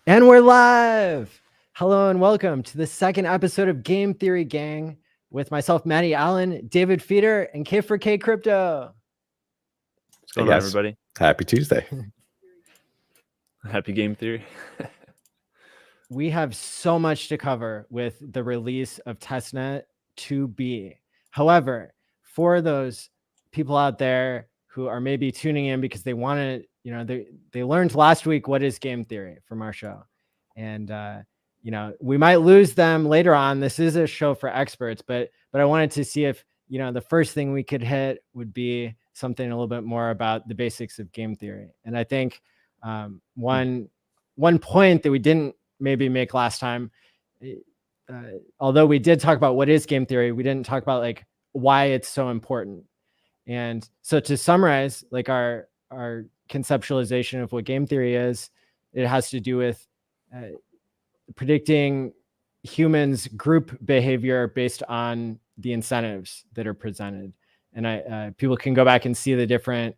And we're live. Hello and welcome to the second episode of Game Theory Gang with myself, Matty ALLin, David Feeder, and K4K Crypto. What's going on, everybody? Happy Tuesday. Happy game theory. We have so much to cover with the release of testnet 2B. However, for those people out there who are maybe tuning in because they want to, they learned last week what is game theory from our show. And, we might lose them later on. This is a show for experts, but I wanted to see if, the first thing we could hit would be something a little bit more about the basics of game theory. And I think one point that we didn't maybe make last time, although we did talk about what is game theory, we didn't talk about like why it's so important. And so to summarize, like our conceptualization of what game theory is, it has to do with predicting humans' group behavior based on the incentives that are presented. And people can go back and see the different,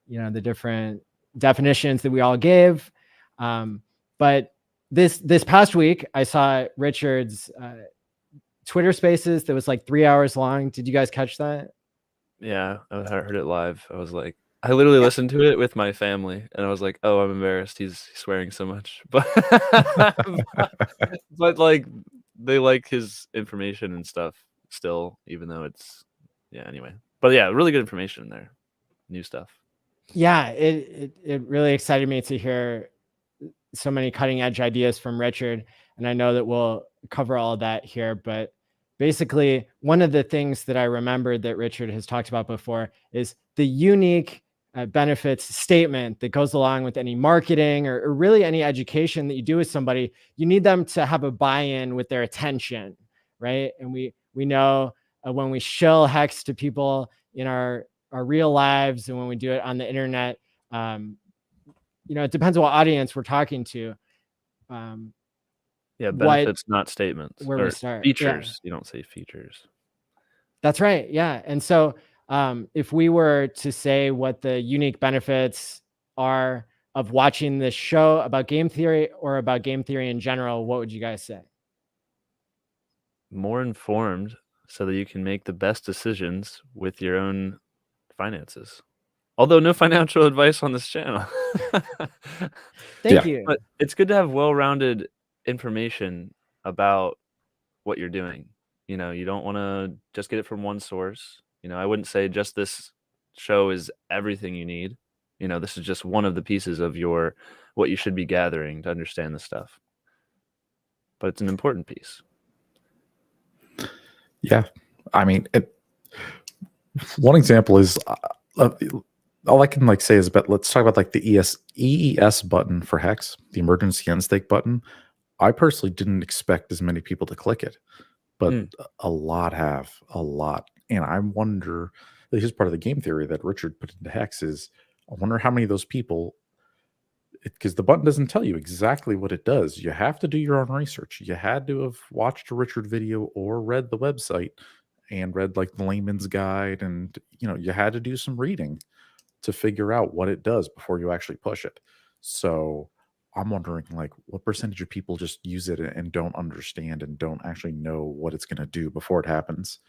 the different definitions that we all gave. But this past week, I saw Richard's Twitter Spaces that was like 3 hours long. Did you guys catch that? Yeah, I heard it live. I was like, I literally listened to it with my family, and I was like, "Oh, I'm embarrassed. He's swearing so much." But but like they like his information and stuff still, even though it's anyway. But yeah, really good information in there, new stuff. Yeah, it really excited me to hear so many cutting edge ideas from Richard, and I know that we'll cover all of that here. But basically, one of the things that I remembered that Richard has talked about before is the unique benefits statement that goes along with any marketing or really any education that you do with somebody. You need them to have a buy-in with their attention, right? And we know when we shill hex to people in our real lives and when we do it on the internet, it depends on what audience we're talking to. Benefits, not statements. Where we start. Features. Yeah. You don't say features. That's right. Yeah. And so if we were to say what the unique benefits are of watching this show about game theory or about game theory in general, what would you guys say? More informed so that you can make the best decisions with your own finances. Although no financial advice on this channel. Thank you. But it's good to have well-rounded information about what you're doing. You don't want to just get it from one source. I wouldn't say just this show is everything you need. This is just one of the pieces of what you should be gathering to understand this stuff. But it's an important piece. Yeah. I mean, one example is all I can say is, but let's talk about like the EES button for Hex, the emergency end stake button. I personally didn't expect as many people to click it, but a lot have. And I wonder, this is part of the game theory that Richard put into Hex is, I wonder how many of those people, because the button doesn't tell you exactly what it does. You have to do your own research. You had to have watched a Richard video or read the website and read like the layman's guide. And, you had to do some reading to figure out what it does before you actually push it. So I'm wondering like what percentage of people just use it and don't understand and don't actually know what it's going to do before it happens.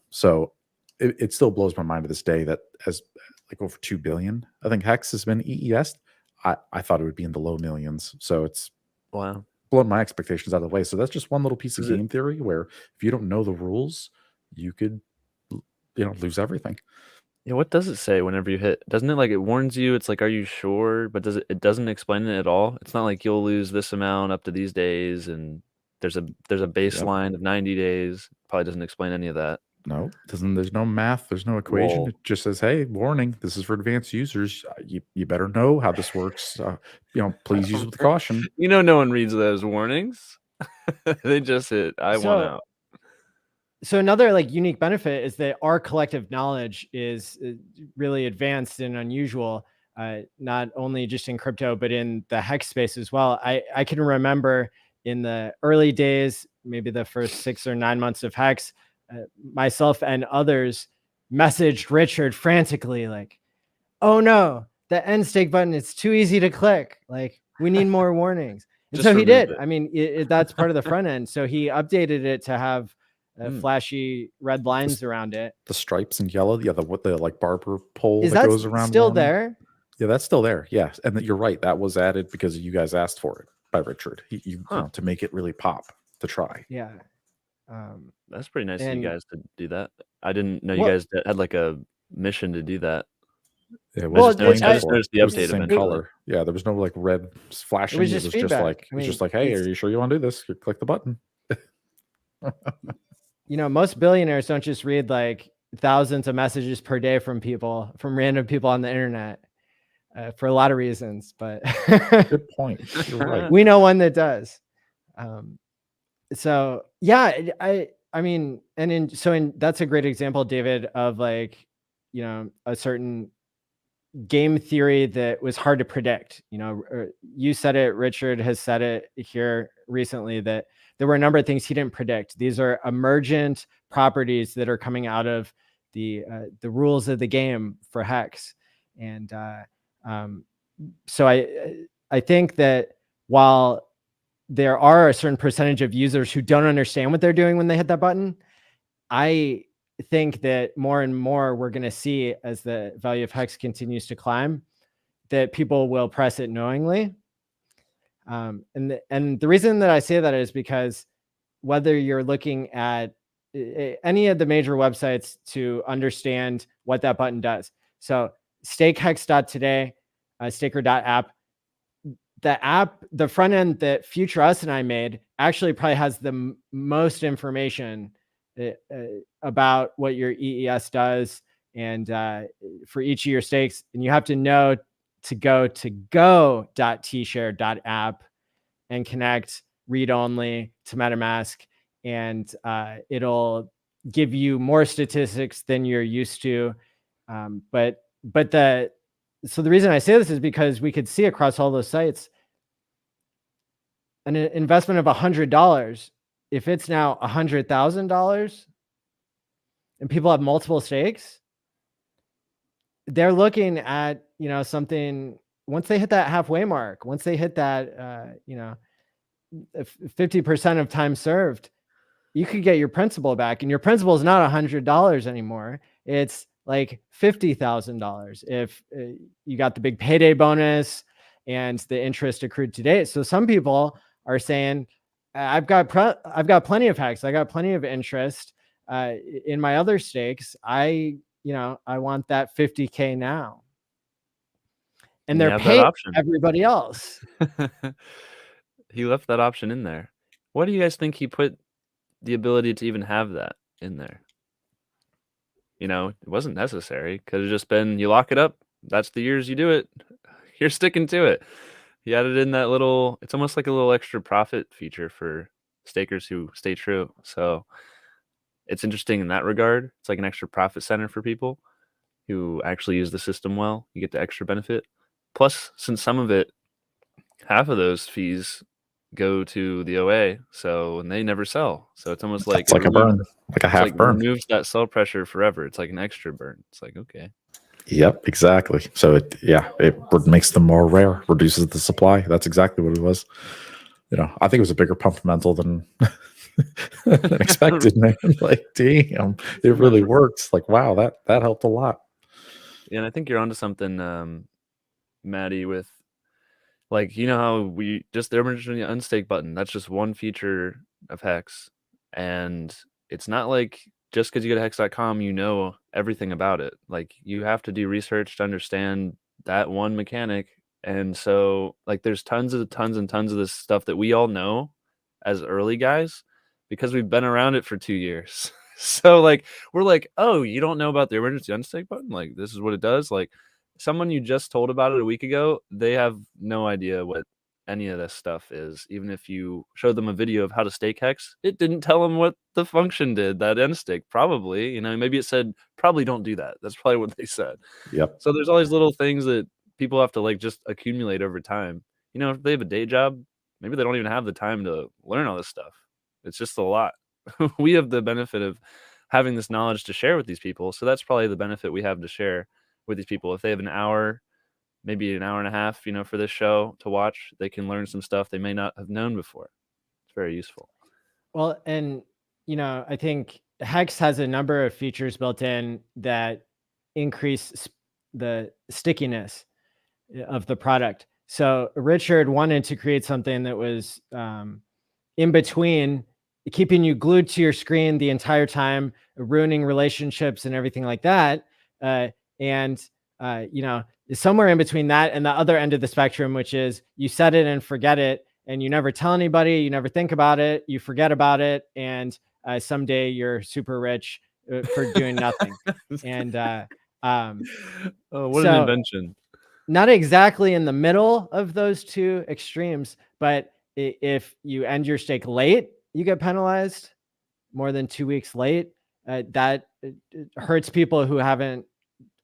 So it still blows my mind to this day that as like over 2 billion, I think Hex has been EES. I thought it would be in the low millions. So it's blown my expectations out of the way. So that's just one little piece of game theory where if you don't know the rules, you could, lose everything. Yeah, what does it say whenever you hit? Doesn't it like it warns you? It's like, are you sure? But it doesn't explain it at all. It's not like you'll lose this amount up to these days, and there's a baseline of 90 days. Probably doesn't explain any of that. No, there's no math, there's no equation. It just says, hey, warning, this is for advanced users. You better know how this works. Please use with caution. No one reads those warnings. They just hit I want out. So another like unique benefit is that our collective knowledge is really advanced and unusual, not only just in crypto, but in the Hex space as well. I can remember in the early days, maybe the first 6 or 9 months of Hex, myself and others messaged Richard frantically like, oh no, the end stake button, it's too easy to click. Like, We need more warnings. And Just so he remove did. it. I mean, that's part of the front end. So he updated it to have flashy red lines around it. The stripes in yellow. Yeah, the like barber pole Is that that goes around. still one. there? Yeah, that's still there. Yeah, and you're right. That was added because you guys asked for it by Richard. You know, to make it really pop to try. Yeah. That's pretty nice of you and- guys to do that. I didn't know you Well- guys had like a mission to do that. Yeah, it Well, was it's- plain I- before. noticed the It was update same eventually. color. Yeah, there was no like red flashing. just feedback. I mean, like, hey, it's- are you sure you want to do this? You click the button. You know, most billionaires don't just read like thousands of messages per day from random people on the internet, for a lot of reasons. But Good point. You're right. we know one that does. So yeah, I mean, that's a great example, David, of like, you know, a certain game theory that was hard to predict. You know, you said it, Richard has said it here recently, that there were a number of things he didn't predict. These are emergent properties that are coming out of the rules of the game for Hex. And so I think that while there are a certain percentage of users who don't understand what they're doing when they hit that button, I think that more and more we're going to see, as the value of Hex continues to climb, that people will press it knowingly. And the reason that I say that is because whether you're looking at any of the major websites to understand what that button does. So stakehex.today, staker.app, the front end that Future Us and I made actually probably has the most information about what your EES does, and for each of your stakes. And you have to know to go to go.tshare.app and connect read-only to MetaMask, and it'll give you more statistics than you're used to. So the reason I say this is because we could see across all those sites an investment of $100. If it's now $100,000 and people have multiple stakes, they're looking at, you know, something, once they hit that halfway mark, once they hit that, you know, 50% of time served, you could get your principal back, and your principal is not $100 anymore. It's like $50,000 if you got the big payday bonus and the interest accrued to date. So some people are saying, I've got plenty of Hex, I got plenty of interest in my other stakes. I want that 50K now. And they're paying everybody else. He left that option in there. Why do you guys think he put the ability to even have that in there? You know, it wasn't necessary. Could have just been, you lock it up, that's the years you do it, you're sticking to it. He added in that little, it's almost like a little extra profit feature for stakers who stay true. So it's interesting in that regard. It's like an extra profit center for people who actually use the system well. You get the extra benefit. Plus, since some of it, half of those fees go to the OA, so, and they never sell. So it's almost like it's like a burn, like a half burn. Removes that sell pressure forever. It's like an extra burn. It's like, okay. Yep, exactly. So it makes them more rare, reduces the supply. That's exactly what it was. You know, I think it was a bigger pump mental than expected, man. Like, damn, it really works. Like, wow, that helped a lot. Yeah, and I think you're onto something, Maddie, with like, you know how we just the emergency unstake button, that's just one feature of Hex. And it's not like just because you go to hex.com, you know everything about it. Like, you have to do research to understand that one mechanic. And so like there's tons and tons of this stuff that we all know as early guys because we've been around it for 2 years. So like we're like, oh, you don't know about the emergency unstake button? Like, this is what it does. Like, someone you just told about it a week ago, they have no idea what any of this stuff is. Even if you showed them a video of how to stake Hex, it didn't tell them what the function did, that end stake. Probably, you know, maybe it said, probably don't do that. That's probably what they said. Yep. So there's all these little things that people have to like just accumulate over time. You know, if they have a day job, maybe they don't even have the time to learn all this stuff. It's just a lot. We have the benefit of having this knowledge to share with these people. So that's probably the benefit we have to share with these people. If they have an hour maybe an hour and a half, for this show to watch. They can learn some stuff they may not have known before. It's very useful. Well, and I think Hex has a number of features built in that increase the stickiness of the product. So Richard wanted to create something that was in between, keeping you glued to your screen the entire time, ruining relationships and everything like that. And somewhere in between that and the other end of the spectrum, which is you set it and forget it, and you never tell anybody, you never think about it, you forget about it, and someday you're super rich for doing nothing. And what an invention. Not exactly in the middle of those two extremes, but if you end your stake late, you get penalized more than 2 weeks late. That hurts people who haven't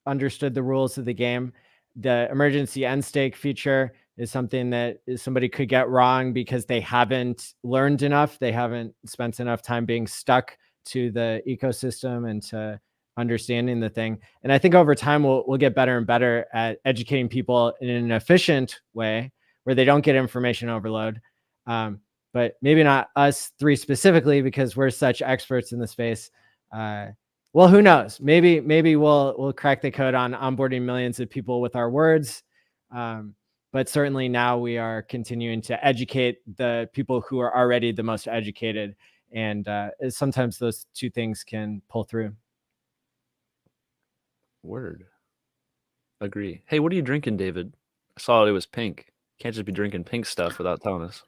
understood the rules of the game. The emergency end stake feature is something that somebody could get wrong because they haven't learned enough. They haven't spent enough time being stuck to the ecosystem and to understanding the thing. And I think over time we'll get better and better at educating people in an efficient way where they don't get information overload. But maybe not us three specifically because we're such experts in the space. Well, who knows? Maybe we'll crack the code on onboarding millions of people with our words. But certainly now we are continuing to educate the people who are already the most educated. And sometimes those two things can pull through. Word. Agree. Hey, what are you drinking, David? I saw it was pink. Can't just be drinking pink stuff without telling us.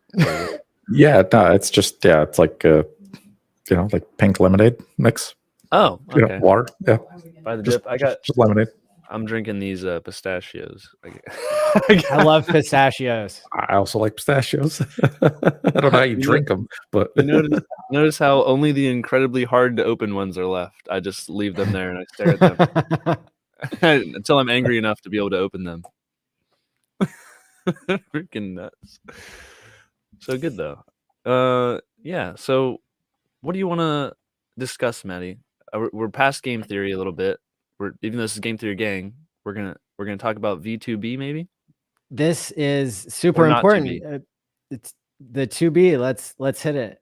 Yeah, no, it's just it's like like pink lemonade mix. Oh, okay. Water. Yeah. By the just, dip, just lemonade. I'm drinking these pistachios. I love pistachios. I also like pistachios. I don't know how you drink them, but notice how only the incredibly hard to open ones are left. I just leave them there and I stare at them until I'm angry enough to be able to open them. Freaking nuts. So good though. Yeah. So what do you want to discuss, Maddie? We're past game theory a little bit. Even though this is Game Theory Gang, we're gonna talk about V2B maybe. This is super important. It's the 2B. Let's hit it.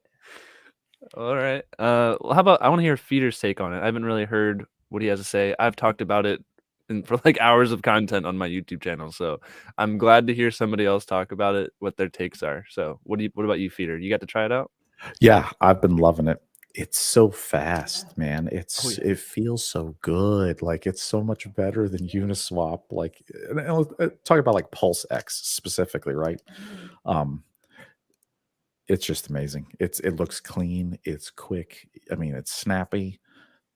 All right. How about I want to hear Feeder's take on it. I haven't really heard what he has to say. I've talked about it for like hours of content on my YouTube channel, so I'm glad to hear somebody else talk about it, what their takes are. So what about you, Feeder? You got to try it out? Yeah, I've been loving it. It's so fast, man. It feels so good. Like it's so much better than Uniswap. Like talk about like Pulse X specifically, right? It's just amazing. It looks clean. It's quick. I mean, it's snappy.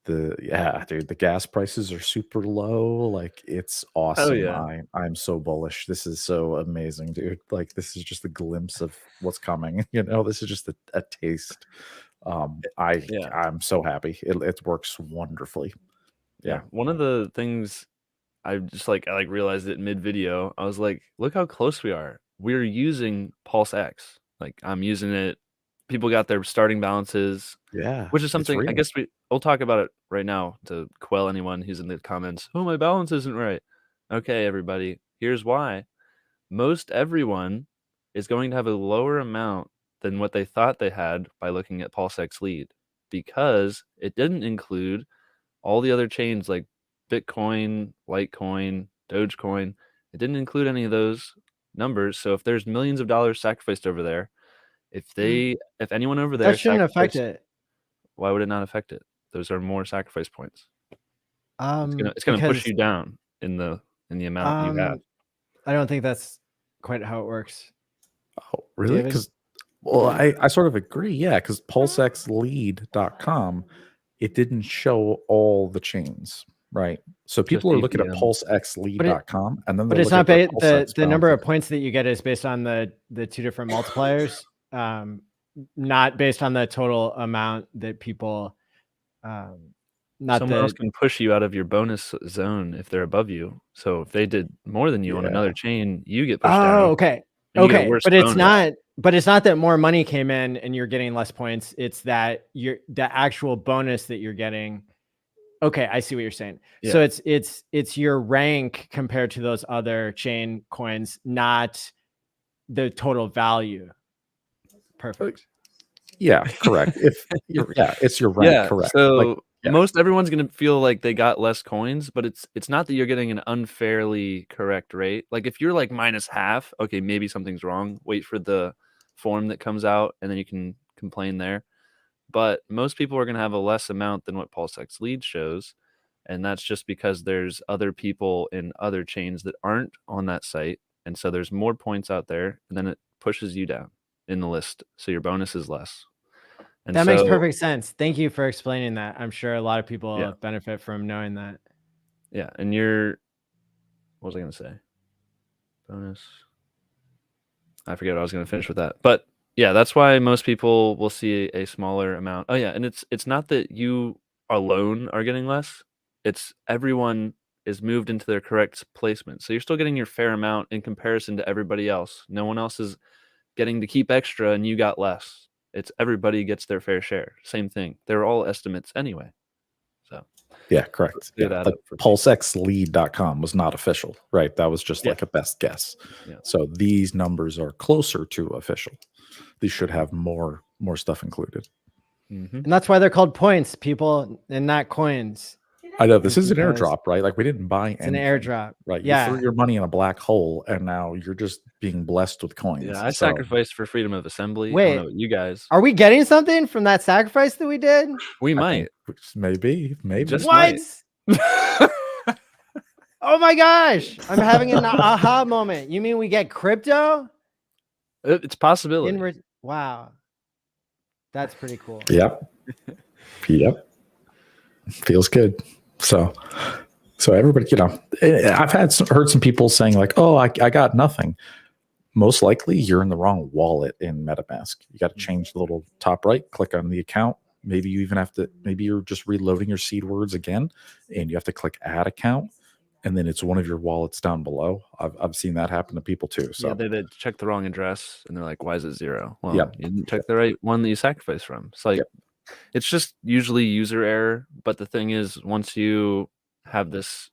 Dude, the gas prices are super low. Like it's awesome. Oh, yeah. I'm so bullish. This is so amazing, dude. Like this is just a glimpse of what's coming. This is just a taste. I'm so happy. It works wonderfully. Yeah. One of the things I realized it mid video. I was like, look how close we are. We're using Pulse X. Like I'm using it. People got their starting balances. Yeah. Which is something I guess we'll talk about it right now to quell anyone who's in the comments. Oh, my balance isn't right. Okay, everybody. Here's why. Most everyone is going to have a lower amount than what they thought they had by looking at Pulse X lead, because it didn't include all the other chains like Bitcoin, Litecoin, Dogecoin. It didn't include any of those numbers. So if there's millions of dollars sacrificed over there, if anyone over there, that shouldn't affect it. Why would it not affect it? Those are more sacrifice points. It's gonna push you down in the amount you have. I don't think that's quite how it works. Oh, really? Because I sort of agree. Yeah, because PulseXLead.com, it didn't show all the chains, right? So people are looking at PulseXLead.com, and then but it's not the number of points that you get is based on the two different multipliers, not based on the total amount that people. Someone else can push you out of your bonus zone if they're above you. So if they did more than you on another chain, you get pushed down. Oh, okay. Okay, but it's not. But it's not that more money came in and you're getting less points. It's that the actual bonus that you're getting Okay, I see what you're saying. Yeah. So it's your rank compared to those other chain coins, not the total value. Perfect. Yeah, correct. If it's your rank, Yeah. correct. So Like, yeah. most everyone's gonna feel like they got less coins, but it's not that you're getting an unfairly correct rate. Like if you're like minus half, okay, maybe something's wrong. Wait for the form that comes out, and then you can complain there. But most people are gonna have a less amount than what PulseX lead shows, and that's just because there's other people in other chains that aren't on that site, and so there's more points out there, and then it pushes you down in the list, so your bonus is less. And That makes so- perfect sense. Thank you for explaining that. I'm sure a lot of people Yeah. benefit from knowing that. Yeah, and what was I gonna say? Bonus. I forget what I was gonna finish with that, but yeah, that's why most people will see a smaller amount. Oh yeah, and it's not that you alone are getting less; it's everyone is moved into their correct placement. So you're still getting your fair amount in comparison to everybody else. No one else is getting to keep extra, and you got less. It's everybody gets their fair share. Same thing. They're all estimates anyway. So Yeah, correct. clear Yeah, that like up for people. PulseXlead.com was not official, right? That was just Yeah. like a best guess. Yeah. So these numbers are closer to official. These should have more stuff included. Mhm. And that's why they're called points, people, and not coins. I know this It's is an because airdrop, right? Like we didn't buy It's an anything, airdrop. right? You Yeah. threw your money in a black hole, and now you're just being blessed with coins. Yeah, I So, sacrificed for freedom of assembly. I Wait. don't know about you guys. Are we getting something from that sacrifice that we did? We I might. think maybe. Just What? might. Oh my gosh. I'm having an aha moment. You mean we get crypto? It's possibility. Wow. That's pretty cool. Yep. Feels good. So everybody, I've heard some people saying like, "Oh, I got nothing." Most likely, you're in the wrong wallet in MetaMask. You got to change the little top right, click on the account. Maybe you even have to. Maybe you're just reloading your seed words again, and you have to click Add Account, and then it's one of your wallets down below. I've seen that happen to people too. So Yeah, they check the wrong address, and they're like, "Why is it 0?" Well, Yep. you didn't check the right one that you sacrificed from. It's like it's just usually user error. But the thing is, once you have this,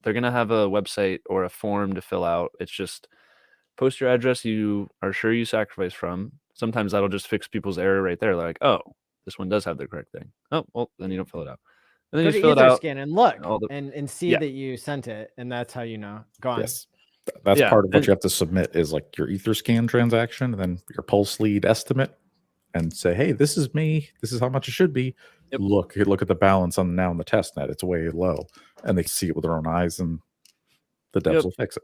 they're gonna have a website or a form to fill out. It's just post your address you are sure you sacrificed from. Sometimes that'll just fix people's error right there. Like, oh, this one does have the correct thing. Oh, well, then you don't fill it out. And then Go you to fill it out. Etherscan and look all the- and see Yeah. that you sent it. And that's how you know. Go on. yes, that's Yeah, part of what and- you have to submit is like your Etherscan transaction, and then your Pulse lead estimate, and say, "Hey, this is me. This is how much it should be." Yep. Look at the balance on the test net. It's way low, and they can see it with their own eyes, and the devs Yep. will fix it.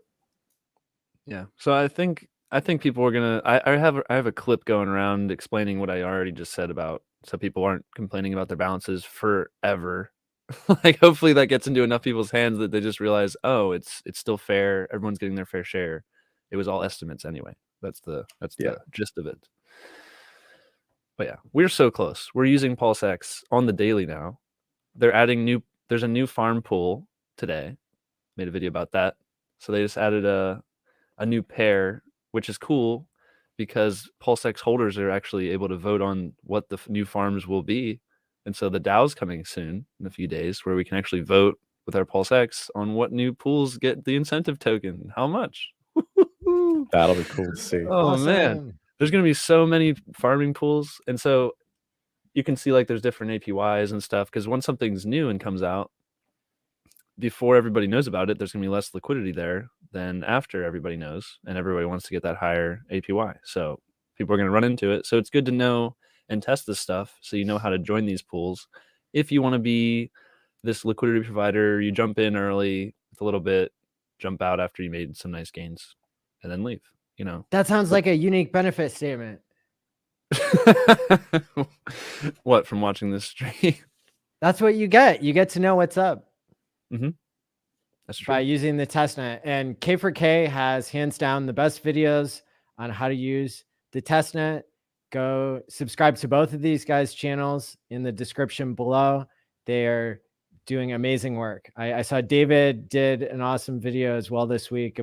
Yeah. So I think people are gonna. I have a clip going around explaining what I already just said about, so people aren't complaining about their balances forever. Like hopefully that gets into enough people's hands that they just realize, oh, it's still fair. Everyone's getting their fair share. It was all estimates anyway. That's the gist of it. But yeah, we're so close. We're using PulseX on the daily now. They're adding there's a new farm pool today. Made a video about that. So they just added a new pair, which is cool because PulseX holders are actually able to vote on what the new farms will be. And so the DAO's coming soon in a few days where we can actually vote with our PulseX on what new pools get the incentive token, how much. That'll be cool to see. Oh man, Awesome. there's going to be so many farming pools. And so you can see like there's different APYs and stuff because once something's new and comes out, before everybody knows about it, there's going to be less liquidity there than after everybody knows, and everybody wants to get that higher APY. So people are going to run into it. So it's good to know and test this stuff so you know how to join these pools. If you want to be this liquidity provider, you jump in early with a little bit, jump out after you made some nice gains, and then leave. That sounds like a unique benefit statement. What, from watching this stream? That's what you get. You get to know what's up. That's true. By using the testnet. And K4K has hands down the best videos on how to use the testnet. Go subscribe to both of these guys' channels in the description below. They are doing amazing work. I saw David did an awesome video as well this week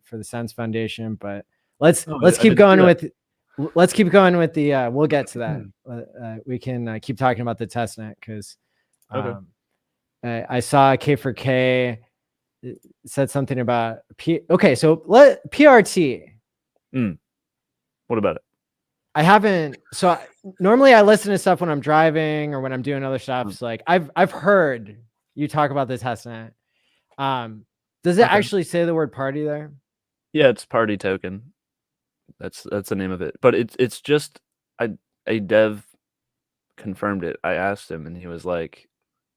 for the Sense Foundation, but let's keep going with the we'll get to that. We can keep talking about the testnet because Okay. I saw K4K said something about okay, so let PRT. What about it? I haven't. So normally I listen to stuff when I'm driving or when I'm doing other stuff. So like I've heard you talk about the testnet. Does it actually say the word party there? Yeah, it's party token. That's the name of it. But it's just a dev confirmed it. I asked him and he was like,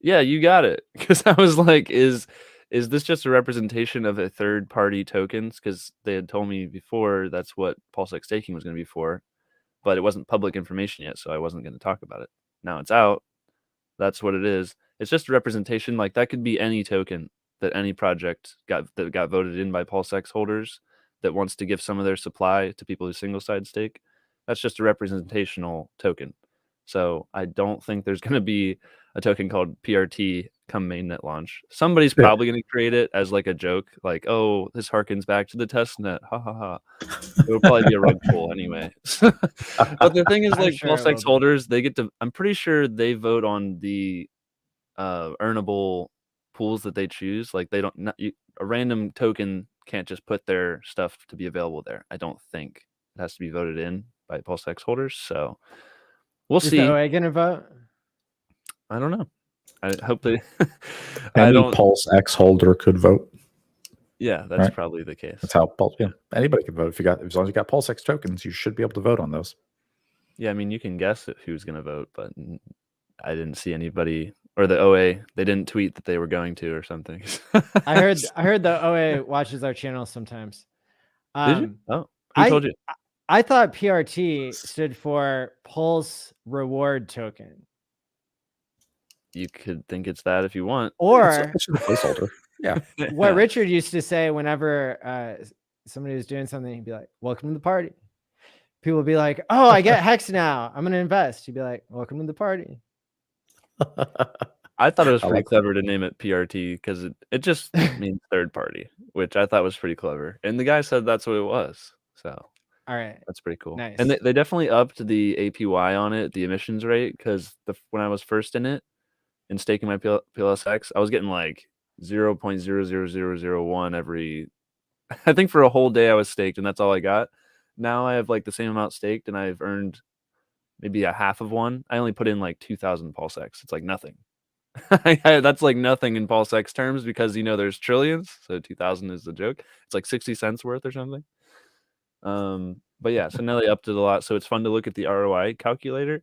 "Yeah, you got it." Because I was like, "Is this just a representation of a third party tokens?" Because they had told me before that's what PulseX staking was going to be for, but it wasn't public information yet, so I wasn't going to talk about it. Now it's out. That's what it is. It's just a representation. Like that could be any token that any project got voted in by PulseX holders that wants to give some of their supply to people who single side stake. That's just a representational token. So I don't think there's going to be a token called PRT come mainnet launch. Somebody's probably going to create it as like a joke, like, "Oh, this harkens back to the testnet." Ha ha ha. It would probably be a rug pull anyway. But the thing is, like, sure PulseX holders, they get to. I'm pretty sure they vote on the earnable pools that they choose. Like, they don't. A random token can't just put their stuff to be available there. I don't think it has to be voted in by PulseX holders. So we'll see. Is the OA gonna vote? I don't know. I hope they. Any PulseX holder could vote. Yeah, that's probably the case. That's how anybody can vote. As long as you got PulseX tokens, you should be able to vote on those. Yeah, I mean, you can guess who's going to vote, but I didn't see anybody, or the OA. They didn't tweet that they were going to or something. I heard the OA watches our channel sometimes. Did you? Oh, who told you? I thought PRT stood for Pulse Reward Token. You could think it's that if you want. Or it's a placeholder. Yeah. What Richard used to say whenever somebody was doing something, he'd be like, "Welcome to the party." People would be like, "Oh, I get Hex now. I'm gonna invest." He'd be like, "Welcome to the party." I thought it was pretty clever to name it PRT because it just means third party, which I thought was pretty clever. And the guy said that's what it was. So all right, that's pretty cool. Nice. And they definitely upped the APY on it, the emissions rate, because when I was first in it and staking my PLSX, I was getting like 0.00001 every. I think for a whole day I was staked, and that's all I got. Now I have like the same amount staked, and I've earned maybe a half of one. I only put in like 2,000 PulseX. It's like nothing. That's like nothing in PulseX terms because there's trillions, so 2,000 is the joke. It's like 60 cents worth or something. But yeah, so now they upped it a lot, so it's fun to look at the ROI calculator.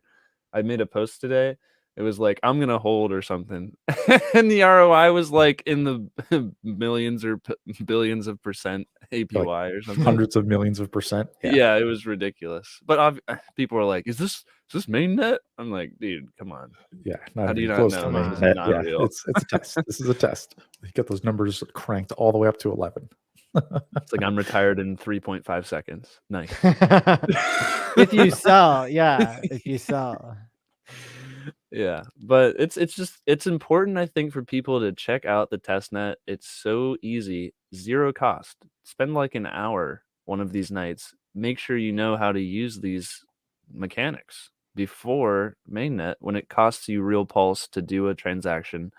I made a post today. It was like, I'm gonna hold or something, and the ROI was like in the millions or billions of percent APY like or something. Hundreds of millions of percent. Yeah, it was ridiculous. But people were like, "Is this mainnet?" I'm like, "Dude, come on." Yeah, how do you not know? This is not real. It's a test. This is a test. You get those numbers cranked all the way up to 11. It's like I'm retired in 3.5 seconds. Nice. If you sell, yeah. If you sell. Yeah, but it's important, I think, for people to check out the testnet. It's so easy, zero cost. Spend like an hour one of these nights. Make sure you know how to use these mechanics before mainnet when it costs you real pulse to do a transaction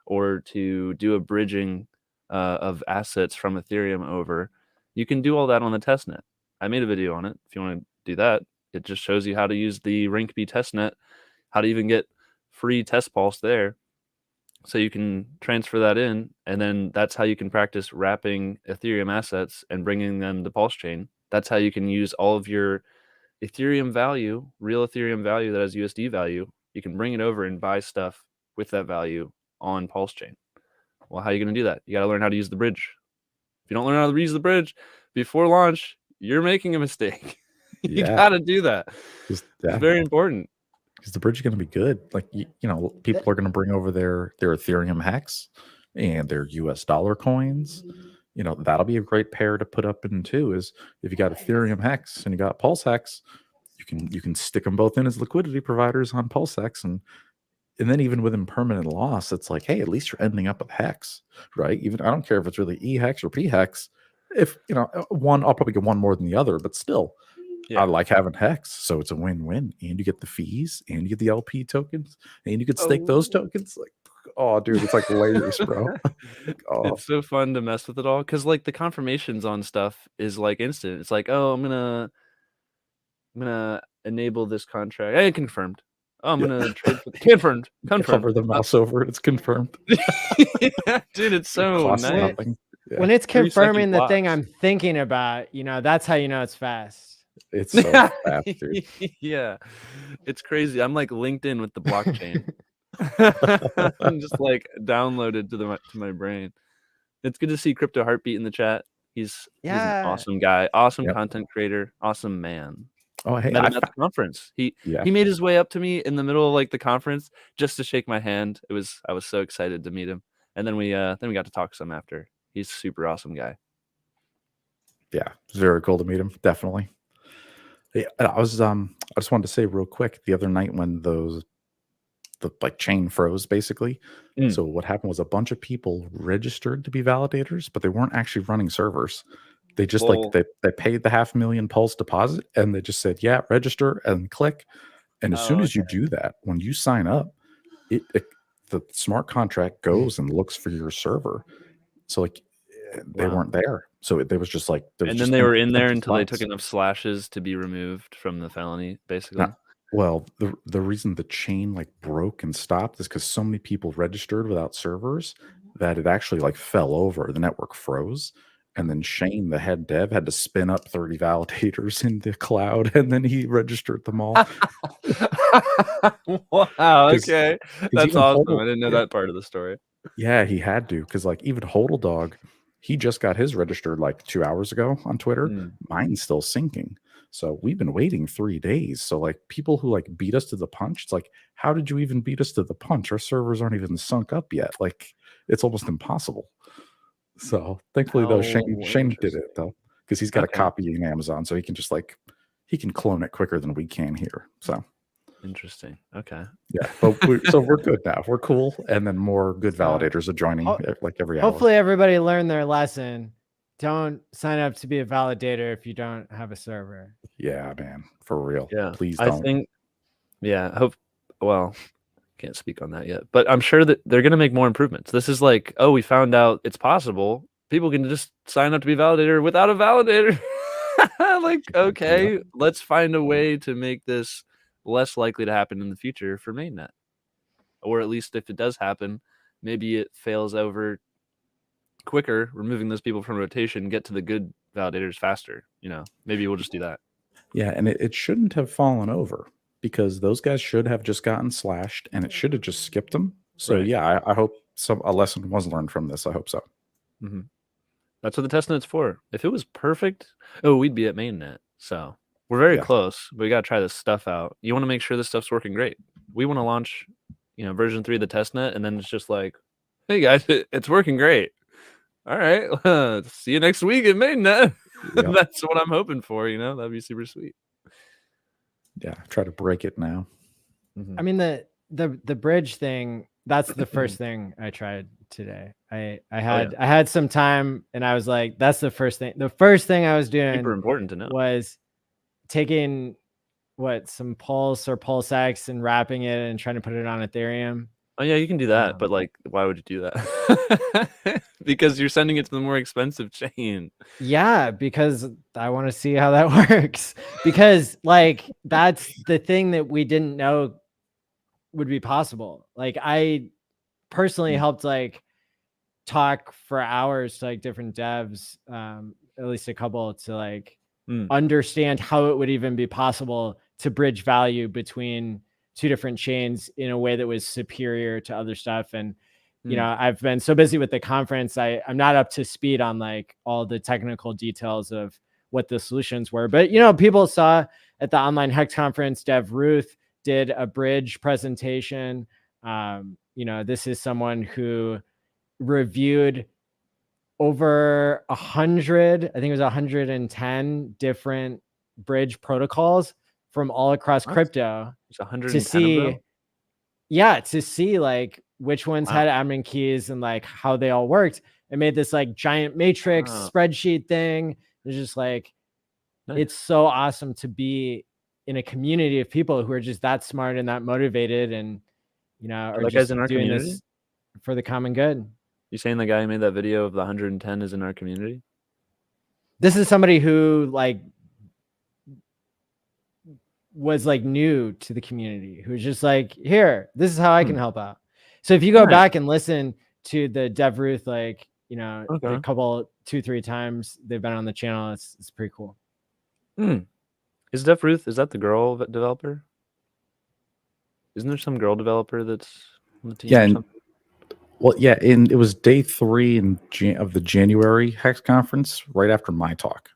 or to do a bridging of assets from Ethereum over. You can do all that on the testnet. I made a video on it. If you want to do that, it just shows you how to use the RinkB testnet, how to even get free test pulse there, so you can transfer that in, and then that's how you can practice wrapping Ethereum assets and bringing them to Pulse Chain. That's how you can use all of your Ethereum value, real Ethereum value that has USD value. You can bring it over and buy stuff with that value on Pulse Chain. Well, how are you going to do that? You got to learn how to use the bridge. If you don't learn how to use the bridge before launch, you're making a mistake. You got to do that. It's very important. Because the bridge is going to be good. Like, people are going to bring over their Ethereum Hex and their US dollar coins. That'll be a great pair to put up in too, is if you got Ethereum Hex and you got Pulse Hex, you can stick them both in as liquidity providers on Pulse Hex. And then even with impermanent loss, it's like, hey, at least you're ending up with Hex, right? Even I don't care if it's really E Hex or P Hex. If, one, I'll probably get one more than the other, but still. Yeah. I like having Hex, so it's a win-win, and you get the fees, and you get the LP tokens, and you can stake those tokens. Like, Oh, dude, it's like layers, bro. Oh, It's so fun to mess with it all because like the confirmations on stuff is like instant. It's like, oh, I'm gonna enable this contract. Hey, confirmed. Oh, I'm yeah. gonna trade for confirmed. Hover the mouse over it. It's confirmed. Yeah, dude, it's It so costs nice. nothing. Yeah. When it's 3-second confirming the thing blocks. I'm thinking about, that's how you know it's fast. It's so fast, dude. Yeah, it's crazy. I'm like linked in with the blockchain. I'm just like downloaded to my brain. It's good to see Crypto Heartbeat in the chat. He's an awesome guy, awesome content creator, awesome man. Oh, hey, Met him at the conference. He made his way up to me in the middle of like the conference just to shake my hand. I was so excited to meet him, and then we got to talk some after. He's a super awesome guy. Yeah, it's very cool to meet him. Definitely. Yeah, I just wanted to say real quick, the other night when the like chain froze basically. So what happened was a bunch of people registered to be validators, but they weren't actually running servers. They just like they paid the $500,000 Pulse deposit and they just said, yeah, register and click. And as soon as you do that, when you sign up, the smart contract goes and looks for your server. So like they weren't there. So they was just like, and then they were in there until they took enough slashes to be removed from the felony, basically. Well, the reason the chain like broke and stopped is because so many people registered without servers that it actually like fell over. The network froze. And then Shane, the head dev, had to spin up 30 validators in the cloud, and then he registered them all. Wow, okay. That's awesome. I didn't know that part of the story. Yeah, he had to, because like even Hodl Dog, he just got his registered like 2 hours ago on Twitter. Mine's still syncing. So we've been waiting 3 days. So like people who like beat us to the punch, it's like, how did you even beat us to the punch? Our servers aren't even sunk up yet. Like it's almost impossible. So thankfully though, Shane did it though, because he's got a copy in Amazon, so he can just like he can clone it quicker than we can here. So interesting. Okay. Yeah, but we're good now. We're cool, and then more good validators are joining like every hour. Hopefully everybody learned their lesson. Don't sign up to be a validator if you don't have a server. Yeah, man, for real. Yeah, please don't. I think. Yeah, I hope. Well, can't speak on that yet, but I'm sure that they're going to make more improvements. This is like, oh, we found out it's possible. People can just sign up to be validator without a validator. Like, okay, let's find a way to make this less likely to happen in the future for mainnet. Or at least if it does happen, maybe it fails over quicker, removing those people from rotation, get to the good validators faster. Maybe we'll just do that. Yeah, and it shouldn't have fallen over, because those guys should have just gotten slashed, and it should have just skipped them. So yeah, I hope a lesson was learned from this. I hope so. That's what the testnet's for. If it was perfect, we'd be at mainnet. So we're very close, but we got to try this stuff out. You want to make sure this stuff's working great. We want to launch, version 3 of the testnet, and then it's just like, hey guys, it's working great. All right, see you next week at mainnet. That's what I'm hoping for. That'd be super sweet. Yeah, try to break it now. I mean, the bridge thing, that's the first thing I tried today. I had some time, and I was like, that's the first thing. The first thing I was doing, super important to know, was taking some Pulse or PulseX and wrapping it and trying to put it on Ethereum. Oh yeah, you can do that, but like, why would you do that? Because you're sending it to the more expensive chain. Yeah, because I want to see how that works. Because like that's the thing that we didn't know would be possible. Like I personally helped like talk for hours to like different devs, at least a couple, to like understand how it would even be possible to bridge value between two different chains in a way that was superior to other stuff. And I've been so busy with the conference, I'm not up to speed on like all the technical details of what the solutions were. But people saw at the Online Hex conference, Dev Ruth did a bridge presentation. This is someone who reviewed over 100, I think it was 110 different bridge protocols from all across crypto. It's 110 to see like which ones had admin keys and like how they all worked. It made this like giant matrix spreadsheet thing. It's just like, it's so awesome to be in a community of people who are just that smart and that motivated, and are just in our doing community? this. for the common good. You saying the guy who made that video of the 110 is in our community? This is somebody who like was like new to the community, who's just like, here, this is how I can help out. So if you go Nice. back and listen to the Dev Ruth, like, you know, Okay. a couple, 2-3 times they've been on the channel, it's pretty cool. Is Dev Ruth, is that the girl developer? Isn't there some girl developer that's on the team? Yeah, or and something? well, yeah, and it was day 3 of the January Hex conference, right after my talk.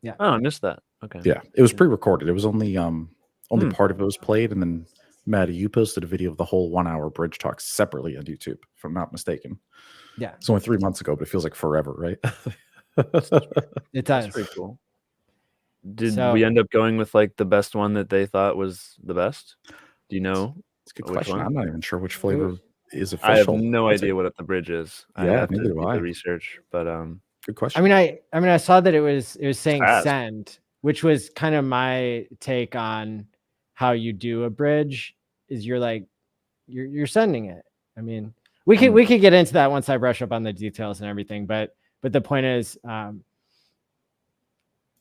Yeah. Oh, I missed that. Okay. Yeah, it was pre-recorded. It was only part of it was played, and then Maddie, you posted a video of the whole 1-hour bridge talk separately on YouTube, if I'm not mistaken. Yeah, it's only 3 months ago, but it feels like forever, right? it does. That's pretty cool. Did we end up going with like the best one that they thought was the best? Do you know? It's a good which question. one? I'm not even sure which flavor is official. I have no idea what the bridge is. I Yeah, have to neither do do I. the research, but good question. I mean, I saw that it was saying fast. send, which was kind of my take on how you do a bridge. Is you're like you're sending it. I mean, we could get into that once I brush up on the details and everything, but the point is,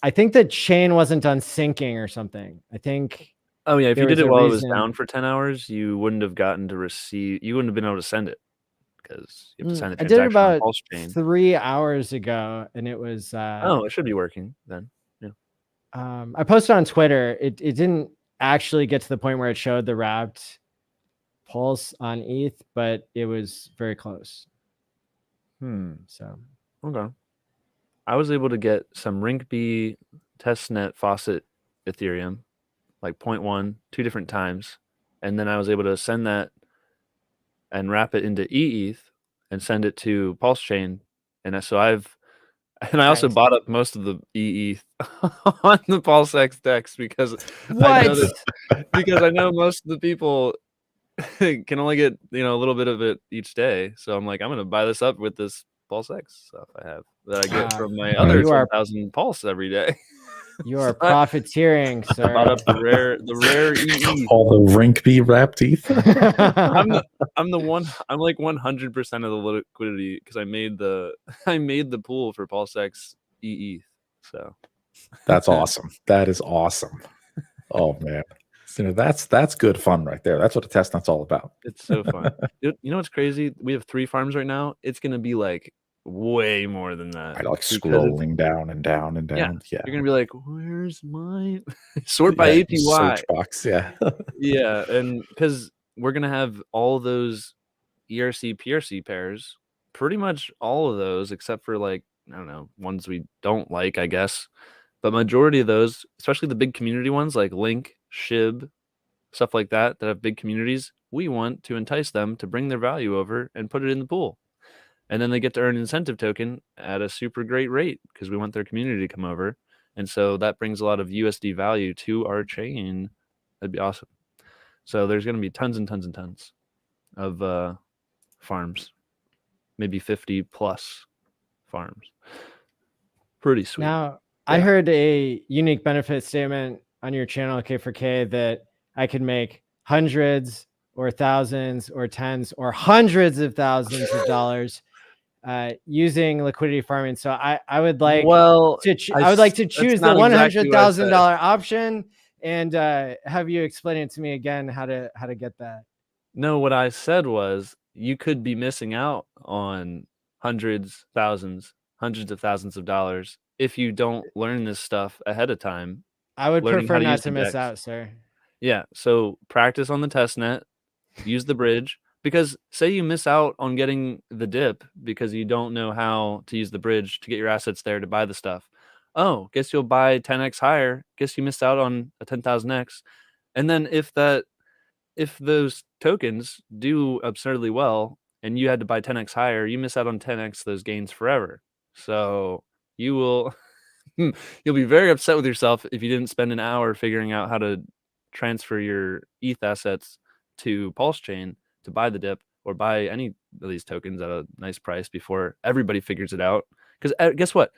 I think the chain wasn't done syncing or something. I think. Oh yeah, if you there did was it a while it was reason- down for 10 hours, you wouldn't have gotten to receive. You wouldn't have been able to send it because you have to sign the I did it transaction on about Pulse Chain. 3 hours ago, and it was. Oh, it should be working then. Yeah. I posted on Twitter. It didn't actually get to the point where it showed the wrapped pulse on ETH, but it was very close. So Okay. I was able to get some Rinkeby testnet faucet Ethereum, like 0.1, 2 different times, and then I was able to send that and wrap it into EETH and send it to Pulse Chain, and I also Nice. bought up most of the EETH on the PulseX DEX because what? because I know most of the people can only get a little bit of it each day. So I'm like, I'm gonna buy this up with this PulseX stuff I have that I get from my other 12,000 Pulse every day. You are profiteering, sir. I bought up the rare EE. All the Rinkeby wrapped ETH. I'm like 100% of the liquidity because I made the pool for PulseX EE. So that's awesome. That is awesome. Oh man. That's good fun right there. That's what the testnet's all about. It's so fun. You know what's crazy? We have 3 farms right now. It's gonna be like way more than that. I like scrolling down and down and down. Yeah. You're gonna be like, where's my sort by APY search box? Yeah. Yeah, and because we're gonna have all those ERC PRC pairs, pretty much all of those, except for like, I don't know, ones we don't like, I guess. But majority of those, especially the big community ones like Link, Shib, stuff like that have big communities, we want to entice them to bring their value over and put it in the pool. And then they get to earn incentive token at a super great rate because we want their community to come over. And so that brings a lot of USD value to our chain. That'd be awesome. So there's going to be tons and tons and tons of farms, maybe 50 plus farms. Pretty sweet. Now, I heard a unique benefit statement on your channel, K4K, that I could make hundreds or thousands or tens or hundreds of thousands of dollars using liquidity farming. So I would like I would like to choose the $100,000 option and have you explain it to me again how to get that. No, what I said was you could be missing out on hundreds of thousands of dollars if you don't learn this stuff ahead of time. I would prefer not to miss out, sir. Yeah, so practice on the testnet, use the bridge. Because say you miss out on getting the dip because you don't know how to use the bridge to get your assets there to buy the stuff. Oh, guess you'll buy 10x higher. Guess you missed out on a 10,000x. And then if those tokens do absurdly well and you had to buy 10x higher, you miss out on 10x those gains forever. So you'll be very upset with yourself if you didn't spend an hour figuring out how to transfer your ETH assets to Pulse Chain to buy the dip or buy any of these tokens at a nice price before everybody figures it out. Because guess what?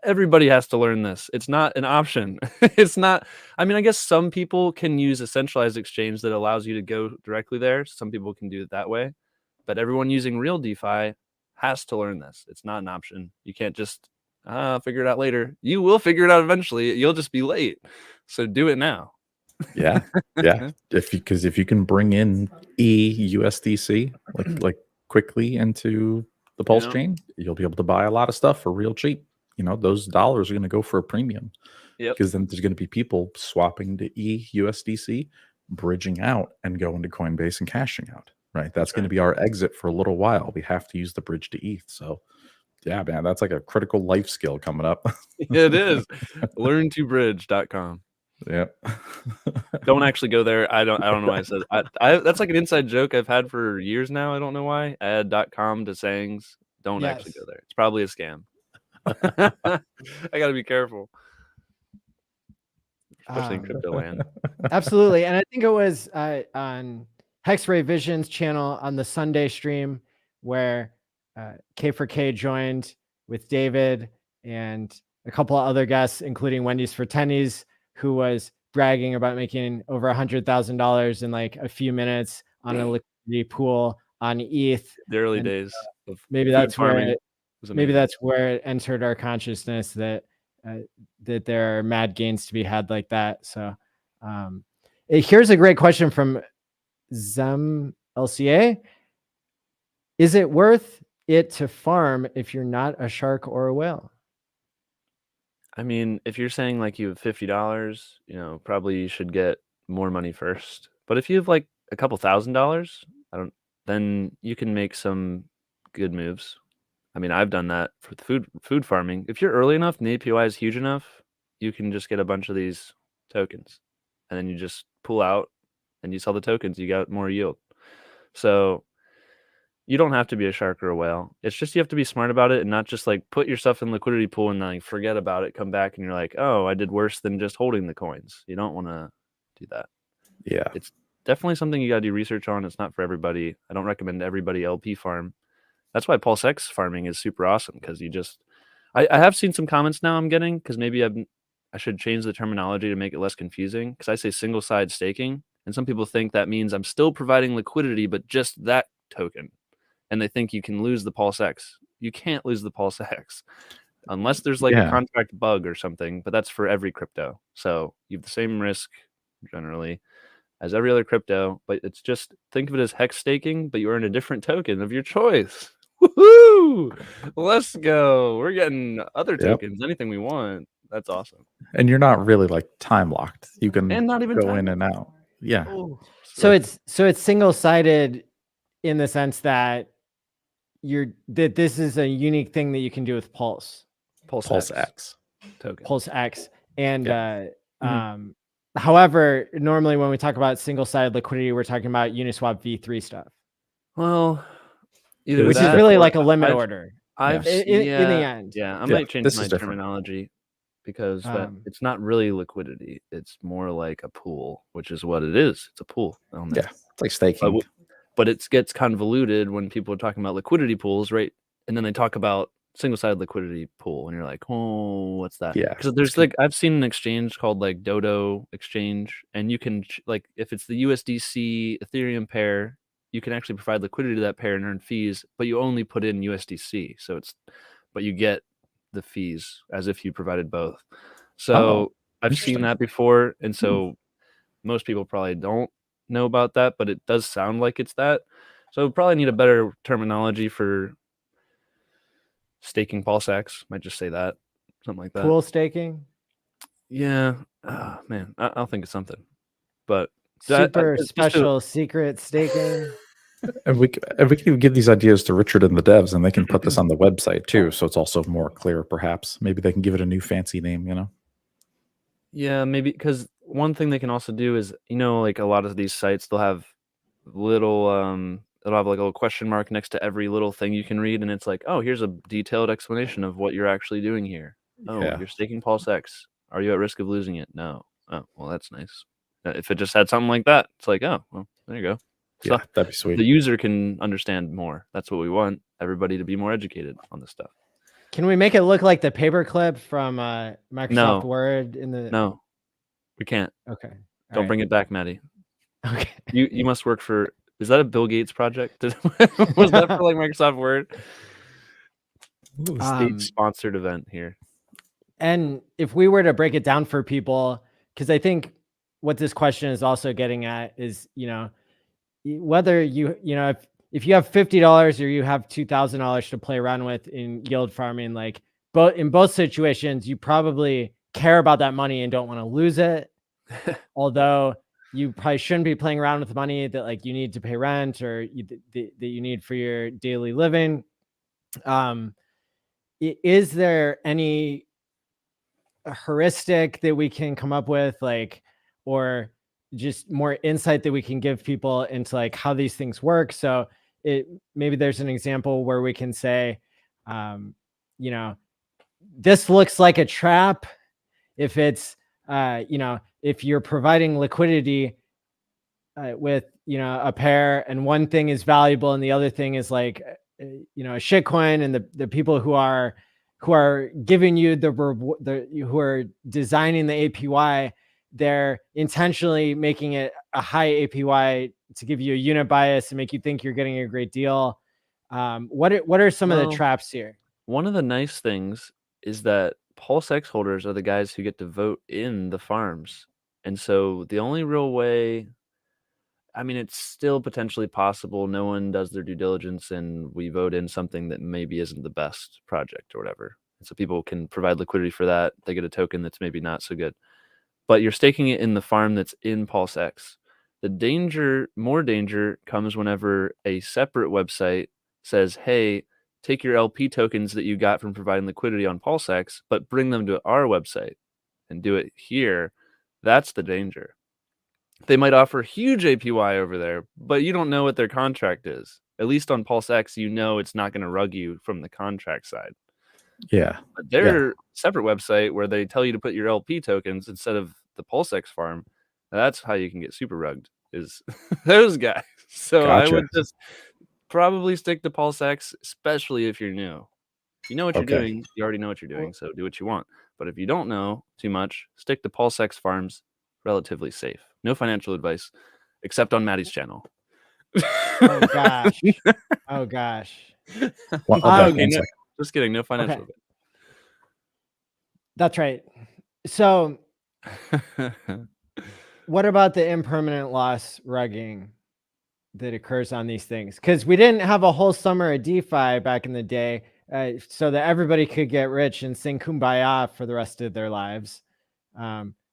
Everybody has to learn this. It's not an option. It's not. I mean, I guess some people can use a centralized exchange that allows you to go directly there. Some people can do it that way. but everyone using real DeFi has to learn this. It's not an option. You can't just figure it out later. You will figure it out eventually. You'll just be late. So do it now. Yeah. Because if you can bring in EUSDC like quickly into the Pulse chain, you'll be able to buy a lot of stuff for real cheap. Those dollars are going to go for a premium. Because then there's going to be people swapping to EUSDC, bridging out, and going to Coinbase and cashing out. Right. That's going to be our exit for a little while. We have to use the bridge to ETH. So yeah, man, that's like a critical life skill coming up. It is. LearnToBridge.com. Yeah. Don't actually go there. I don't know why I said that's like an inside joke I've had for years now. I don't know why. I add .com to sayings. Don't actually go there. It's probably a scam. I gotta be careful. Especially in crypto land. Absolutely. And I think it was on Hexray Vision's channel on the Sunday stream where K4K joined with David and a couple of other guests, including Wendy's for Tennies, who was bragging about making over $100,000 in like a few minutes on a liquidity pool on ETH. The early days. Of maybe that's where it entered our consciousness that there are mad gains to be had like that. So here's a great question from Zem LCA. Is it worth it to farm if you're not a shark or a whale? I mean, if you're saying like you have $50, probably you should get more money first. But if you have like a couple $1,000s, then you can make some good moves. I mean, I've done that for the food farming. If you're early enough and the APY is huge enough, you can just get a bunch of these tokens, and then you just pull out and you sell the tokens. You got more yield. So you don't have to be a shark or a whale. It's just you have to be smart about it and not just like put yourself in liquidity pool and then like forget about it, come back and you're like, oh, I did worse than just holding the coins. You don't want to do that. Yeah. It's definitely something you got to do research on. It's not for everybody. I don't recommend everybody LP farm. That's why Pulse X farming is super awesome, because I have seen some comments now I'm getting, because maybe I should change the terminology to make it less confusing, because I say single side staking and some people think that means I'm still providing liquidity but just that token, and they think you can lose the Pulse X. You can't lose the Pulse X unless there's like a contract bug or something, but that's for every crypto. So you have the same risk generally as every other crypto, but it's just, think of it as hex staking, but you earn a different token of your choice. Woohoo! Let's go. We're getting other tokens, anything we want. That's awesome. And you're not really like time locked. You can not even go in and out. Yeah. Oh, so it's single-sided in the sense that this is a unique thing that you can do with Pulse X token. Pulse X. And however, normally when we talk about single-sided liquidity, we're talking about Uniswap v3 stuff. Well, which is really like a limit order. In the end. Yeah, I might change my terminology, because it's not really liquidity. It's more like a pool, which is what it is. It's a pool. Yeah, it's like staking. But it gets convoluted when people are talking about liquidity pools, right? And then they talk about single-sided liquidity pool, and you're like, oh, what's that? Yeah. Because there's like, I've seen an exchange called like Dodo Exchange, and you can like, if it's the USDC Ethereum pair, you can actually provide liquidity to that pair and earn fees, but you only put in USDC. But you get the fees as if you provided both. So I've seen that before. And so most people probably don't know about that, but it does sound like it's that. So we probably need a better terminology for staking Pulse X. Might just say that, something like that. Pool staking? Yeah. Oh, man, I'll think of something. But super special secret staking. And we can give these ideas to Richard and the devs, and they can put this on the website too, so it's also more clear. Perhaps maybe they can give it a new fancy name. Yeah, maybe, because one thing they can also do is, like a lot of these sites, they'll have little it'll have like a little question mark next to every little thing you can read, and it's like, oh, here's a detailed explanation of what you're actually doing here. Oh, you're staking Pulse X. Are you at risk of losing it? No. Oh, well, that's nice. If it just had something like that, it's like, oh, well, there you go. So yeah, that'd be sweet. The user can understand more. That's what we want, everybody to be more educated on this stuff. Can we make it look like the paperclip from Microsoft Word in the? No, we can't. Okay. Don't bring it back, Maddie. Okay. You must work for Is that a Bill Gates project? Was that for like Microsoft Word? State sponsored event here. And if we were to break it down for people, because I think what this question is also getting at is, whether if you have $50 or you have $2,000 to play around with in yield farming, like in both situations, you probably care about that money and don't want to lose it. Although you probably shouldn't be playing around with money that like you need to pay rent or that you need for your daily living. Is there any heuristic that we can come up with, like, or just more insight that we can give people into like how these things work? So maybe there's an example where we can say, this looks like a trap. If it's, if you're providing liquidity with, a pair and one thing is valuable and the other thing is like, a shitcoin, and the people who are giving you who are designing the APY, they're intentionally making it a high APY to give you a unit bias and make you think you're getting a great deal. What are some of the traps here? One of the nice things is that PulseX holders are the guys who get to vote in the farms. And so the only real way, I mean, it's still potentially possible no one does their due diligence and we vote in something that maybe isn't the best project or whatever. And so people can provide liquidity for that. They get a token that's maybe not so good. But you're staking it in the farm that's in PulseX. More danger comes whenever a separate website says, hey, take your LP tokens that you got from providing liquidity on PulseX, but bring them to our website and do it here. That's the danger. They might offer huge APY over there, but you don't know what their contract is. At least on PulseX, it's not going to rug you from the contract side. Yeah. But their separate website where they tell you to put your LP tokens instead of the PulseX farm, that's how you can get super rugged, is those guys. So Gotcha. I would just probably stick to PulseX, especially if you're new. If you know what you're doing, you already know what you're doing, so do what you want. But if you don't know too much, stick to PulseX farms, relatively safe. No financial advice, except on Maddie's channel. Oh gosh. Oh gosh. Just kidding. No financial advice. That's right. So what about the impermanent loss rugging that occurs on these things? Because we didn't have a whole summer of DeFi back in the day, so that everybody could get rich and sing Kumbaya for the rest of their lives.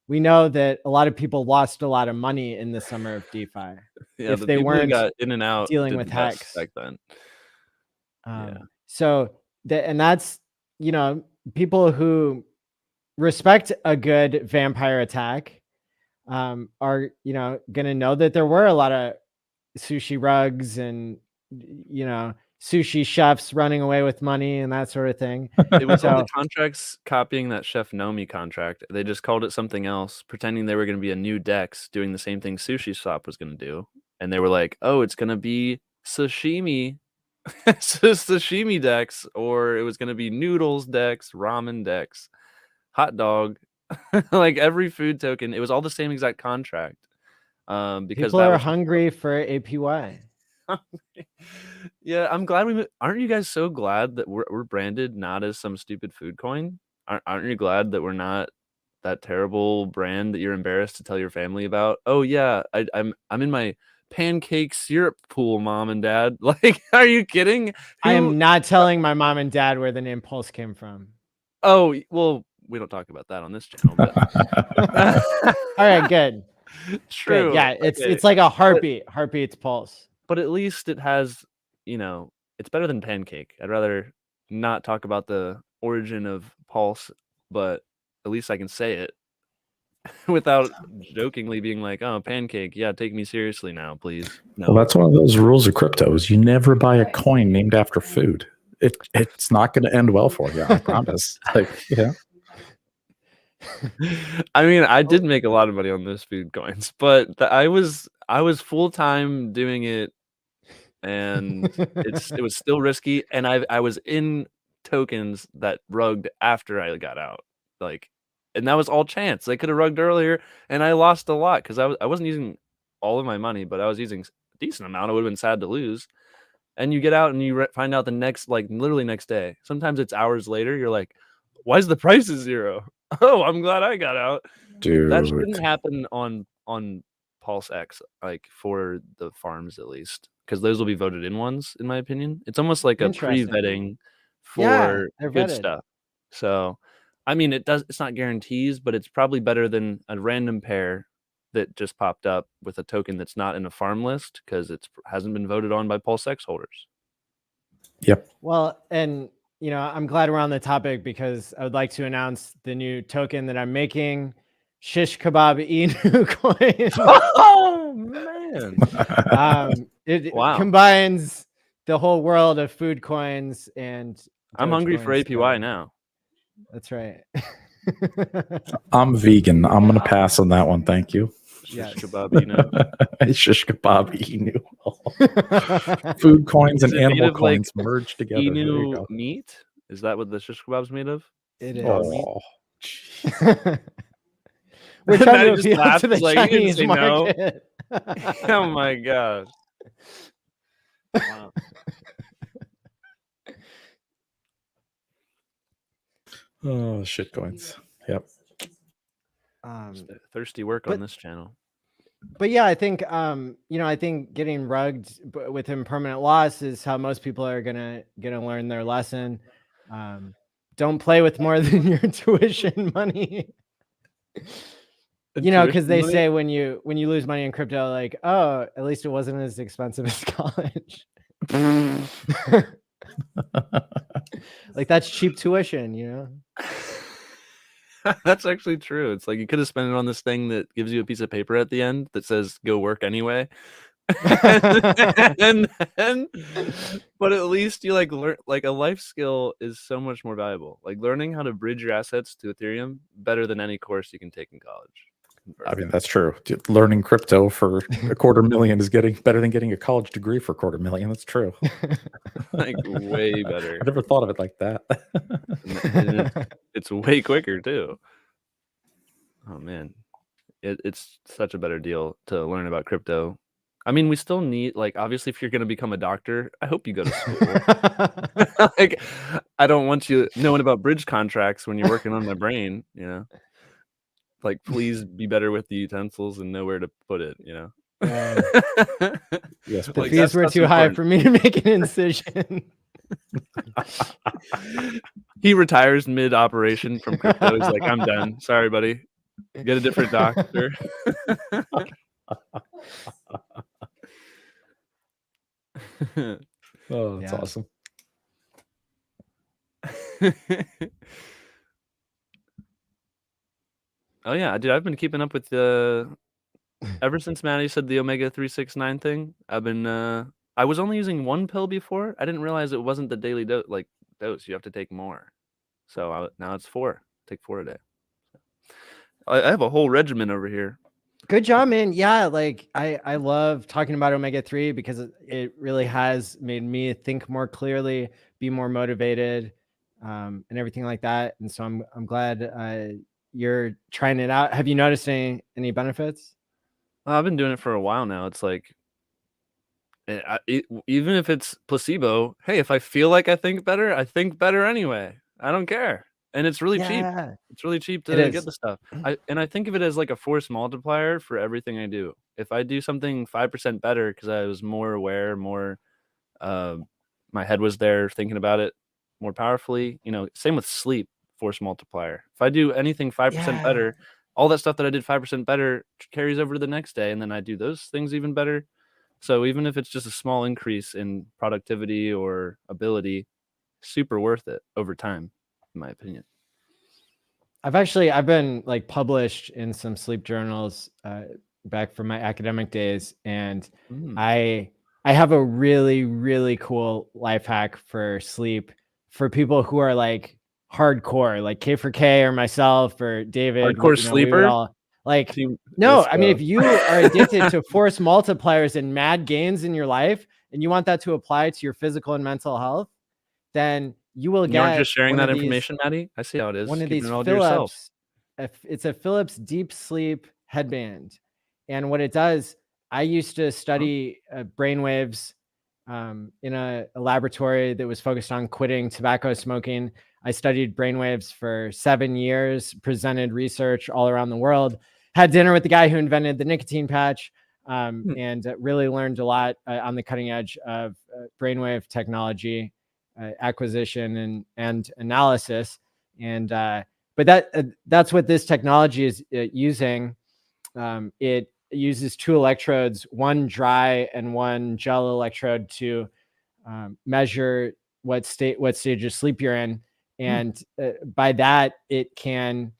We know that a lot of people lost a lot of money in the summer of DeFi if they weren't got in and out dealing with hacks back then. So that's, people who respect a good vampire attack are, going to know that there were a lot of sushi rugs and, sushi chefs running away with money and that sort of thing. It was all the contracts copying that Chef Nomi contract. They just called it something else, pretending they were going to be a new DEX doing the same thing Sushi Shop was going to do. And they were like, oh, it's going to be sashimi, sashimi DEX, or it was going to be noodles DEX, ramen DEX, hot dog, like every food token. It was all the same exact contract. Because people are hungry for APY. Yeah, I'm glad aren't you guys so glad that we're branded not as some stupid food coin? Aren't you glad that we're not that terrible brand that you're embarrassed to tell your family about? Oh yeah, I'm in my pancake syrup pool, mom and dad. Like, are you kidding? I am not telling my mom and dad where the name Pulse came from. Oh, well, we don't talk about that on this channel. But... All right, good. True. Good. Yeah, it's like a heartbeat. Heartbeat's pulse. But at least it has, it's better than pancake. I'd rather not talk about the origin of Pulse, but at least I can say it without jokingly being like, oh, pancake. Yeah, take me seriously now, please. No. Well, that's one of those rules of crypto is you never buy a coin named after food. It's not going to end well for you, I promise. I mean, I did make a lot of money on those food coins, but I was full-time doing it, and it was still risky, and I was in tokens that rugged after I got out, and that was all chance. They could have rugged earlier, and I lost a lot because I wasn't using all of my money, but I was using decent amount. It would have been sad to lose. And you get out and you find out the next, like literally next day. Sometimes it's hours later. You're like, why is the price of 0? Oh, I'm glad I got out. Dude, That shouldn't happen on Pulse X, like for the farms at least, because those will be voted in ones, in my opinion. It's almost like a Interesting. pre-vetting Yeah, for they're good vetted. stuff. So, I mean, it's not guarantees, but it's probably better than a random pair that just popped up with a token that's not in a farm list because it hasn't been voted on by Pulse X holders. Yep. Well, and you know, I'm glad we're on the topic because I would like to announce the new token that I'm making, Shish Kebab Inu coin. Oh man! It Wow. combines the whole world of food coins and I'm hungry for Dogecoins APY together. now. That's right. I'm vegan. I'm gonna pass on that one. Thank you. Yes. Shish kebab, you know. Shish kebab inu. Food coins and Is it made animal of, like, coins merged together. There you Inu go. meat? Is that what the shish kebab's made of? It is. Oh, We're Now trying you to just appeal laughed, to the like, you didn't Chinese say no. market. Oh my gosh. Wow. oh, shit coins. Yep. Thirsty work on this channel. But yeah, I think you know, I think getting rugged with impermanent loss is how most people are gonna learn their lesson. Don't play with more than your tuition money. You know, because they say when you lose money in crypto, like, oh, at least it wasn't as expensive as college. Like that's cheap tuition, you know. That's actually true. It's like you could have spent it on this thing that gives you a piece of paper at the end that says "Go work anyway," and then, but at least you like learn, like a life skill is so much more valuable. Like learning how to bridge your assets to Ethereum better than any course you can take in college. I mean, that's true. Learning crypto for $250,000 is better than getting a college degree for $250,000. That's true. Like way better. I never thought of it like that. And it's way quicker too. Oh man, it's such a better deal to learn about crypto. I mean, we still need, like, obviously, if you're going to become a doctor, I hope you go to school. Like, I don't want you knowing about bridge contracts when you're working on my brain, you know. Like, please be better with the utensils and know where to put it, you know. Yes, The like, fees were too high for me to make an incision. He retires mid-operation from crypto. He's like, I'm done. Sorry, buddy. Get a different doctor. Oh, that's awesome. Oh yeah, dude, I've been keeping up with the ever since Maddie said the Omega 369 thing. I've been I was only using one pill before. I didn't realize it wasn't the daily dose. You have to take more. So now it's 4. Take 4 a day. I have a whole regimen over here. Good job, man. Yeah, like I love talking about Omega 3 because it really has made me think more clearly, be more motivated, and everything like that. And so I'm glad you're trying it out. Have you noticed any benefits? I've been doing it for a while now. It's like, even if it's placebo, hey, if I feel like I think better anyway. I don't care. And it's really cheap. It's really cheap to get the stuff. I think of it as like a force multiplier for everything I do. If I do something 5% better because I was more aware, more my head was there thinking about it more powerfully, you know, same with sleep, force multiplier. If I do anything 5% better, all that stuff that I did 5% better carries over to the next day, and then I do those things even better. So even if it's just a small increase in productivity or ability, super worth it over time, in my opinion. I've been like published in some sleep journals back from my academic days, and I have a really, really cool life hack for sleep for people who are like hardcore, like K4K or myself or David. Hardcore sleeper? No, I mean, if you are addicted to force multipliers and mad gains in your life, and you want that to apply to your physical and mental health, then you will get. You aren't just sharing that information, Maddie? I see how it is. One of these Philips, it's a Philips deep sleep headband, and what it does, I used to study brainwaves in a laboratory that was focused on quitting tobacco smoking. I studied brainwaves for 7 years, presented research all around the world, had dinner with the guy who invented the nicotine patch, and really learned a lot on the cutting edge of brainwave technology acquisition and analysis. And but that's what this technology is using. It uses 2 electrodes, one dry and one gel electrode, to measure what stage of sleep you're in. And by that, it can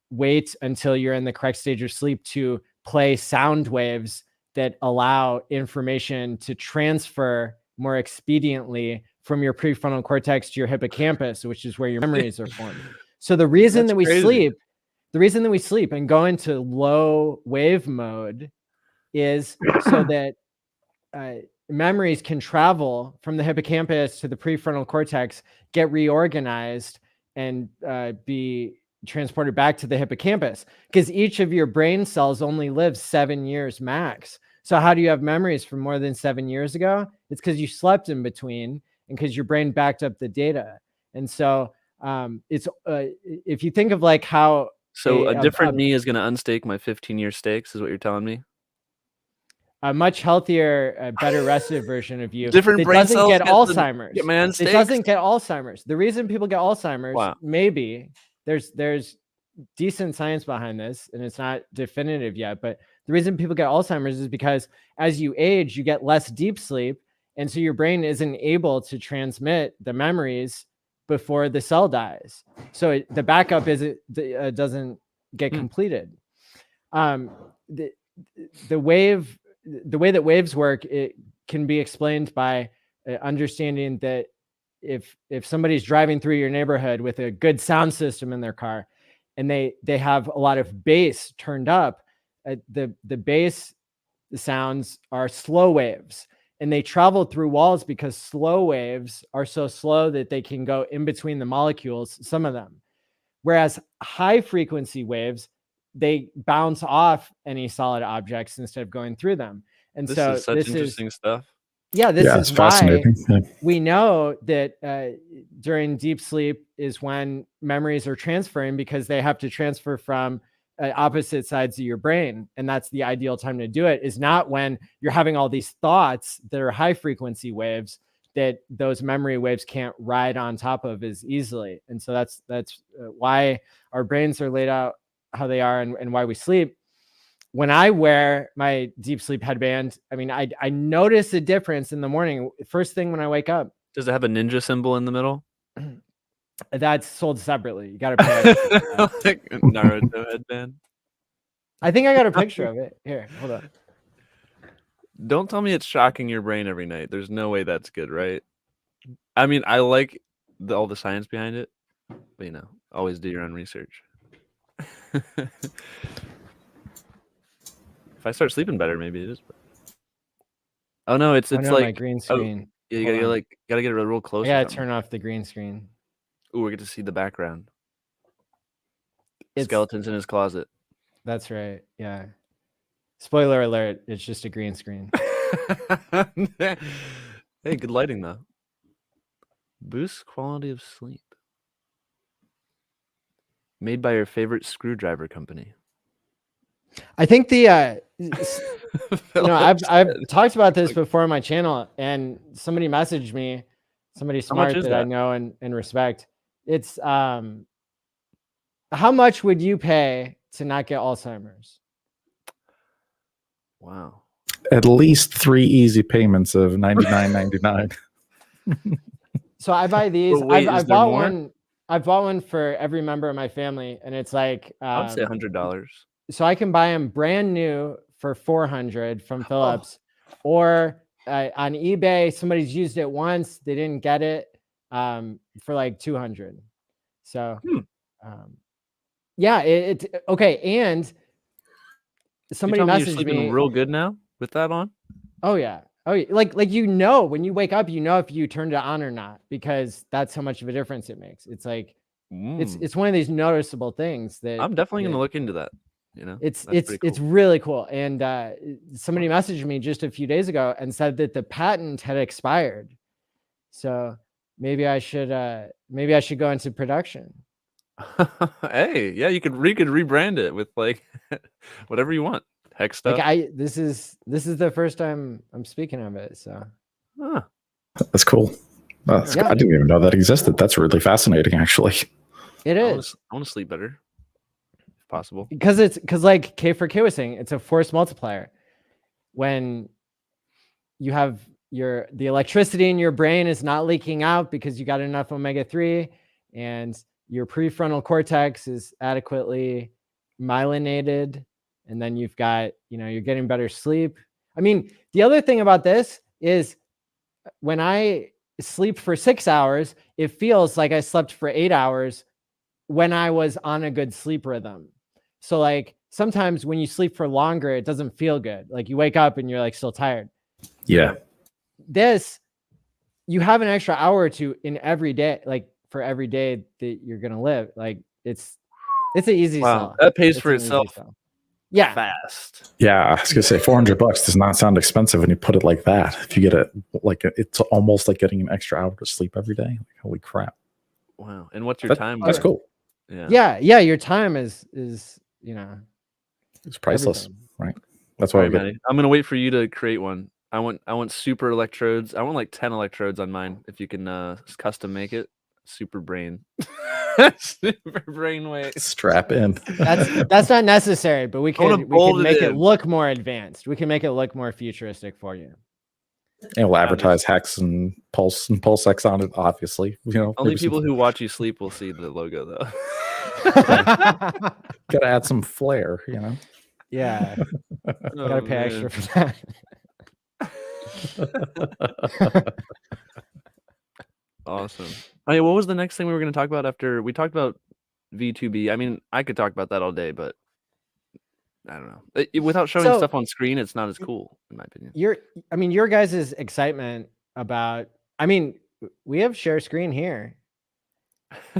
wait until you're in the correct stage of sleep to play sound waves that allow information to transfer more expediently from your prefrontal cortex to your hippocampus, which is where your memories are formed. So the reason that we sleep and go into low wave mode is so that memories can travel from the hippocampus to the prefrontal cortex, get reorganized, and be transported back to the hippocampus, because each of your brain cells only lives 7 years max. So how do you have memories from more than 7 years ago? It's because you slept in between and because your brain backed up the data. And so it's if you think of like how a different me is going to unstake my 15-year stakes, is what you're telling me? A much healthier, better rested version of you different brain doesn't cells get Alzheimer's. It doesn't get Alzheimer's. The reason people get Alzheimer's, wow. maybe there's decent science behind this, and it's not definitive yet, but the reason people get Alzheimer's is because as you age, you get less deep sleep, and so your brain isn't able to transmit the memories before the cell dies. So the backup doesn't get completed. The way that waves work, it can be explained by understanding that if somebody's driving through your neighborhood with a good sound system in their car, and they have a lot of bass turned up, the bass sounds are slow waves, and they travel through walls because slow waves are so slow that they can go in between the molecules, some of them. Whereas high frequency waves, they bounce off any solid objects instead of going through them. And this so is such interesting stuff. Yeah, this is why Yeah. we know that during deep sleep is when memories are transferring, because they have to transfer from opposite sides of your brain. And that's the ideal time to do it, is not when you're having all these thoughts that are high frequency waves that those memory waves can't ride on top of as easily. And so that's why our brains are laid out how they are, and why we sleep. When I wear my deep sleep headband, I mean, I notice a difference in the morning. First thing when I wake up. Does it have a ninja symbol in the middle? That's sold separately. You got to pay. Like Naruto headband. I think I got a picture of it. Here, hold on. Don't tell me it's shocking your brain every night. There's no way that's good, right? I mean, I like all the science behind it, but always do your own research. If I start sleeping better, maybe it is. Oh no, it's like my green screen. Yeah, you gotta get it real close. I gotta turn off the green screen. Ooh, we get to see the background. Skeletons in his closet. That's right. Yeah. Spoiler alert, it's just a green screen. Hey, good lighting though. Boosts quality of sleep. Made by your favorite screwdriver company. I think I've talked about this before on my channel, and somebody messaged me, somebody smart that I know and respect. It's how much would you pay to not get Alzheimer's? Wow. At least 3 easy payments of $99.99. So I buy these. Wait, I bought one. I bought one for every member of my family, and it's like I'd say $100. So I can buy them brand new for $400 from Philips, or on eBay, somebody's used it once, they didn't get it, for like $200. So, yeah, it's okay. And somebody messaged you're sleeping real good now with that on. Oh yeah. Oh, like when you wake up, if you turned it on or not, because that's how much of a difference it makes. It's like it's one of these noticeable things that I'm definitely gonna look into that. You know, It's That's pretty it's cool. really cool. And somebody messaged me just a few days ago and said that the patent had expired. So maybe I should go into production. Hey, yeah, we could rebrand it with like whatever you want. Hex stuff. This is the first time I'm speaking of it. So Huh. That's cool. I didn't even know that existed. That's really fascinating, actually. It is. I want to sleep better, if possible. Because like K4K was saying, it's a force multiplier. When you have the electricity in your brain is not leaking out because you got enough omega-3, and your prefrontal cortex is adequately myelinated, and then you've got, you're getting better sleep. I mean, the other thing about this is when I sleep for 6 hours, it feels like I slept for 8 hours when I was on a good sleep rhythm. So like sometimes when you sleep for longer, it doesn't feel good. Like you wake up and you're like still tired. Yeah. This, you have an extra hour or two in every day, like for every day that you're going to live. Like it's an easy sell. That pays for itself. Yeah. Fast. Yeah. I was going to say $400 does not sound expensive when you put it like that. If you get it, it's almost like getting an extra hour to sleep every day. Like, holy crap. Wow. And what's your time? That's cool. Yeah. Your time is it's priceless, everything. right? That's why I'm going to wait for you to create one. I want super electrodes. I want like 10 electrodes on mine. If you can custom make it, super brain. Super brain weight. Strap in. That's not necessary, but we can make it look more advanced. We can make it look more futuristic for you. And we'll advertise Hex and PulseX on it, obviously. Only people who watch you sleep will see the logo, though. Gotta add some flair, Yeah. Gotta pay extra for that. Awesome. What was the next thing we were going to talk about after we talked about V2B? I mean, I could talk about that all day, but I don't know. Without showing stuff on screen, it's not as cool, in my opinion. Your guys' excitement about, we have share screen here.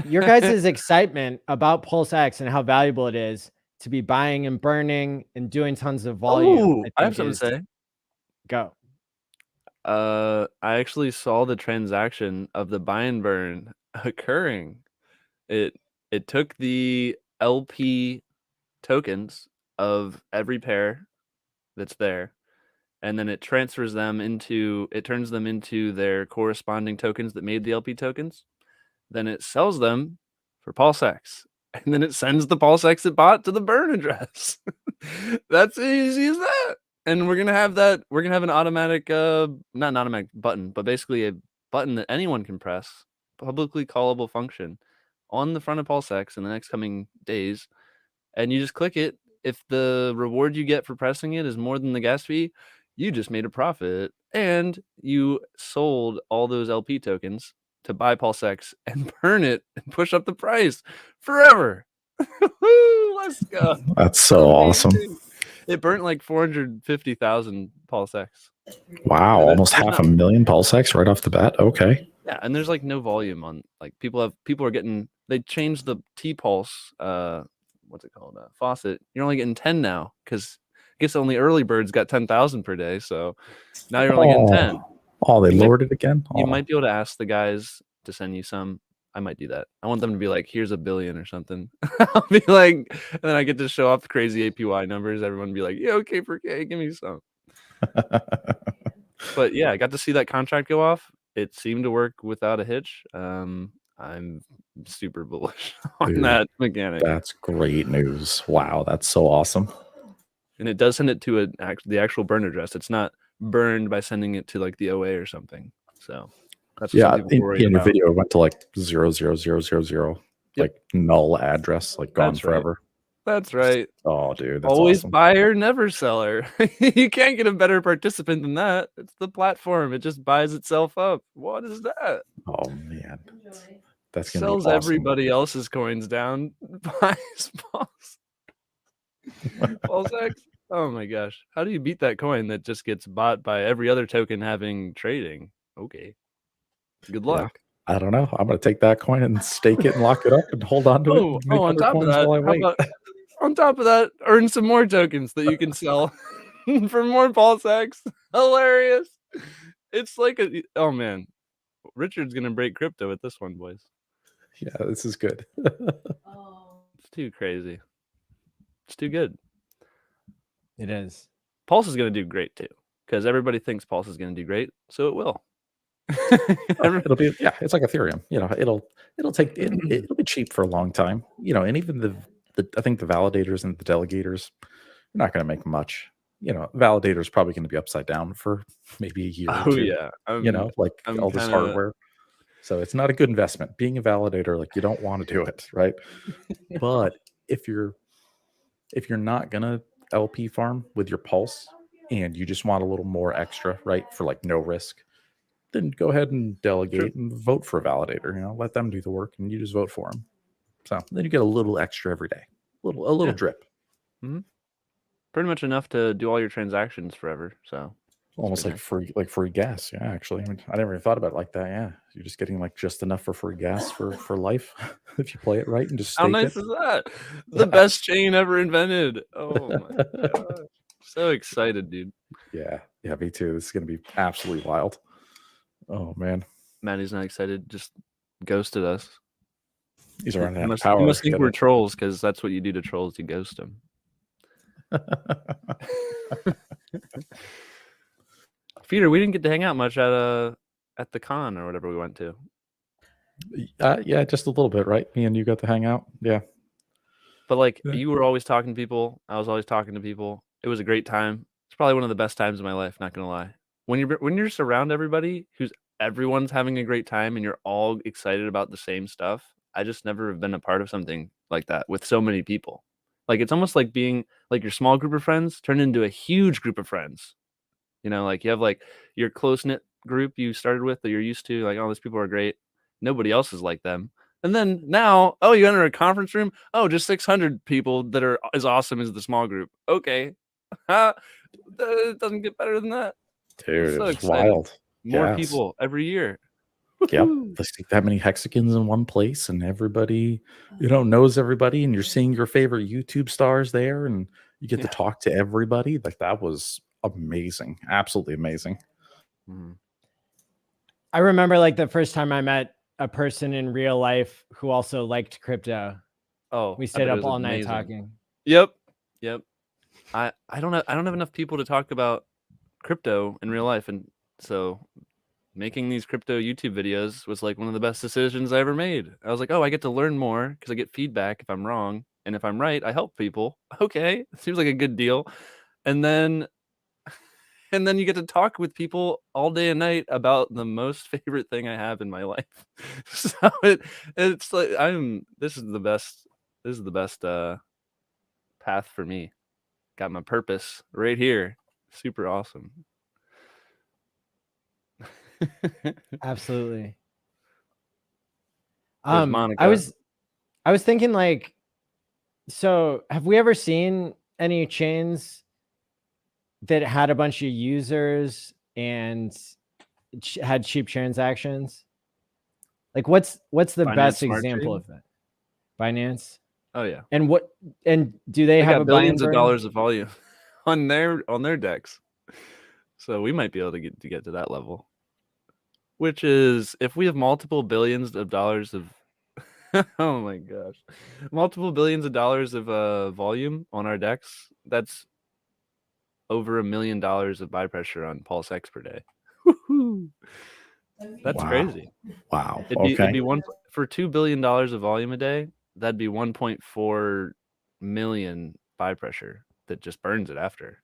Your guys' excitement about PulseX and how valuable it is to be buying and burning and doing tons of volume. I have something to say. Go. I actually saw the transaction of the buy and burn occurring. It took the LP tokens of every pair that's there, and then it turns them into their corresponding tokens that made the LP tokens. Then it sells them for PulseX, and then it sends the PulseX it bought to the burn address. That's as easy as that. And we're gonna have an automatic, not an automatic button, but basically a button that anyone can press, publicly callable function, on the front of PulseX in the next coming days, and you just click it. If the reward you get for pressing it is more than the gas fee, you just made a profit, and you sold all those LP tokens to buy PulseX and burn it and push up the price forever. Let's go. That's so awesome. It burnt like 450,000 PulseX. Wow, almost 500,000 PulseX right off the bat. Okay. Yeah, and there's like no volume on, like people are getting, they changed the T-Pulse, what's it called? Faucet. You're only getting 10 now because I guess only early birds got 10,000 per day. So now you're only getting 10. Oh, they lowered it again? You might be able to ask the guys to send you some. I might do that. I want them to be like, here's $1 billion or something. I'll be like, and then I get to show off the crazy APY numbers. Everyone be like, yeah, K4K, give me some. But yeah, I got to see that contract go off. It seemed to work without a hitch. I'm super bullish on that mechanic. That's great news. Wow, that's so awesome. And it does send it to the actual burn address. It's not burned by sending it to like the OA or something. So that's what in your video it went to like 00000, like null address, like gone forever. That's right. Oh, dude, that's always awesome. Buyer, never seller. You can't get a better participant than that. It's the platform. It just buys itself up. What is that? Oh man, that's gonna sells be awesome. Everybody else's coins down. Buys PulseX. Oh my gosh, how do you beat that coin that just gets bought by every other token having trading? Okay, good luck. I don't know. I'm gonna take that coin and stake it and lock it up and hold on to it. On top of that, On top of that, earn some more tokens that you can sell for more Pulse X. Hilarious. It's like oh man, Richard's gonna break crypto with this one, boys. Yeah, this is good. It's too crazy. It's too good. It is. Pulse is gonna do great too, because everybody thinks Pulse is gonna do great, so it will. It'll be it's like Ethereum. It'll take it'll be cheap for a long time. And even the I think the validators and the delegators are not going to make much. Validators probably going to be upside down for maybe a year or two. Yeah. Like all this hardware. So it's not a good investment. Being a validator, like you don't want to do it, right? But if you're not gonna LP farm with your Pulse and you just want a little more extra, right, for like no risk, then go ahead and delegate and vote for a validator. Let them do the work and you just vote for them. So then you get a little extra every day, a little drip. Mm-hmm. Pretty much enough to do all your transactions forever. So almost like free gas. Yeah, actually, I never even thought about it like that. Yeah, you're just getting like just enough for free gas for life if you play it right and just how nice is that? The best chain ever invented. Oh my god, so excited, dude. Yeah, me too. This is gonna be absolutely wild. Oh man, Maddie's not excited. Just ghosted us. He's around out of power. You must think we're trolls because that's what you do to trolls. You ghost them. Peter, we didn't get to hang out much at the con or whatever we went to. Yeah, just a little bit, right? Me and you got to hang out. Yeah. But like you were always talking to people. I was always talking to people. It was a great time. It's probably one of the best times of my life, not gonna lie. When you're just around everybody everyone's having a great time and you're all excited about the same stuff. I just never have been a part of something like that with so many people. Like it's almost like being like your small group of friends turned into a huge group of friends. Like you have like your close-knit group you started with that you're used to, like, oh, these people are great. Nobody else is like them. And then now, oh, you enter a conference room. Oh, just 600 people that are as awesome as the small group. Okay. It doesn't get better than that. Dude, it's wild. More people every year. Yep. There's that many hexagons in one place and everybody, knows everybody, and you're seeing your favorite YouTube stars there and you get to talk to everybody. Like that was amazing. Absolutely amazing. Mm-hmm. I remember like the first time I met a person in real life who also liked crypto. Oh, we stayed up all night talking. Yep. I don't have enough people to talk about crypto in real life, and so making these crypto YouTube videos was like one of the best decisions I ever made. I was like, oh, I get to learn more because I get feedback if I'm wrong, and if I'm right, I help people. Okay, seems like a good deal. And then you get to talk with people all day and night about the most favorite thing I have in my life. So it's like this is the best path for me. Got my purpose right here. Super awesome. Absolutely. Monica. I was thinking like, so have we ever seen any chains that had a bunch of users and had cheap transactions? Like what's the Binance best Smart example Chain? of that? Binance? Oh yeah. And do they have got a billions of burn? dollars of volume on their decks? So we might be able to get to that level. Which is, if we have multiple billions of dollars of oh my gosh, multiple billions of dollars of volume on our decks, that's over $1 million of buy pressure on Pulse X per day. Woo-hoo. That's crazy. Wow. It'd be one for $2 billion of volume a day. That'd be 1.4 million buy pressure that just burns it after.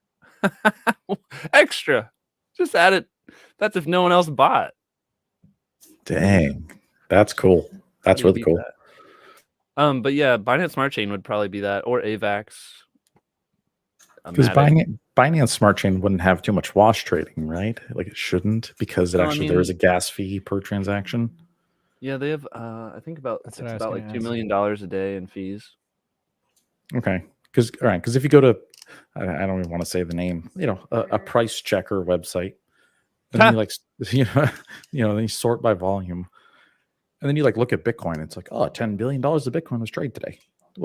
Extra. Just add it. That's if no one else bought. Dang. That's cool. That's really cool. That. But yeah, Binance Smart Chain would probably be that, or AVAX. Because Binance Smart Chain wouldn't have too much wash trading, right? Like it shouldn't, because there is a gas fee per transaction. Yeah, they have. I think about like $2 million a day in fees. Okay, because if you go to, I don't even want to say the name, a price checker website, and then then you sort by volume, and then you like look at Bitcoin. It's like, oh, $10 billion of Bitcoin was traded today.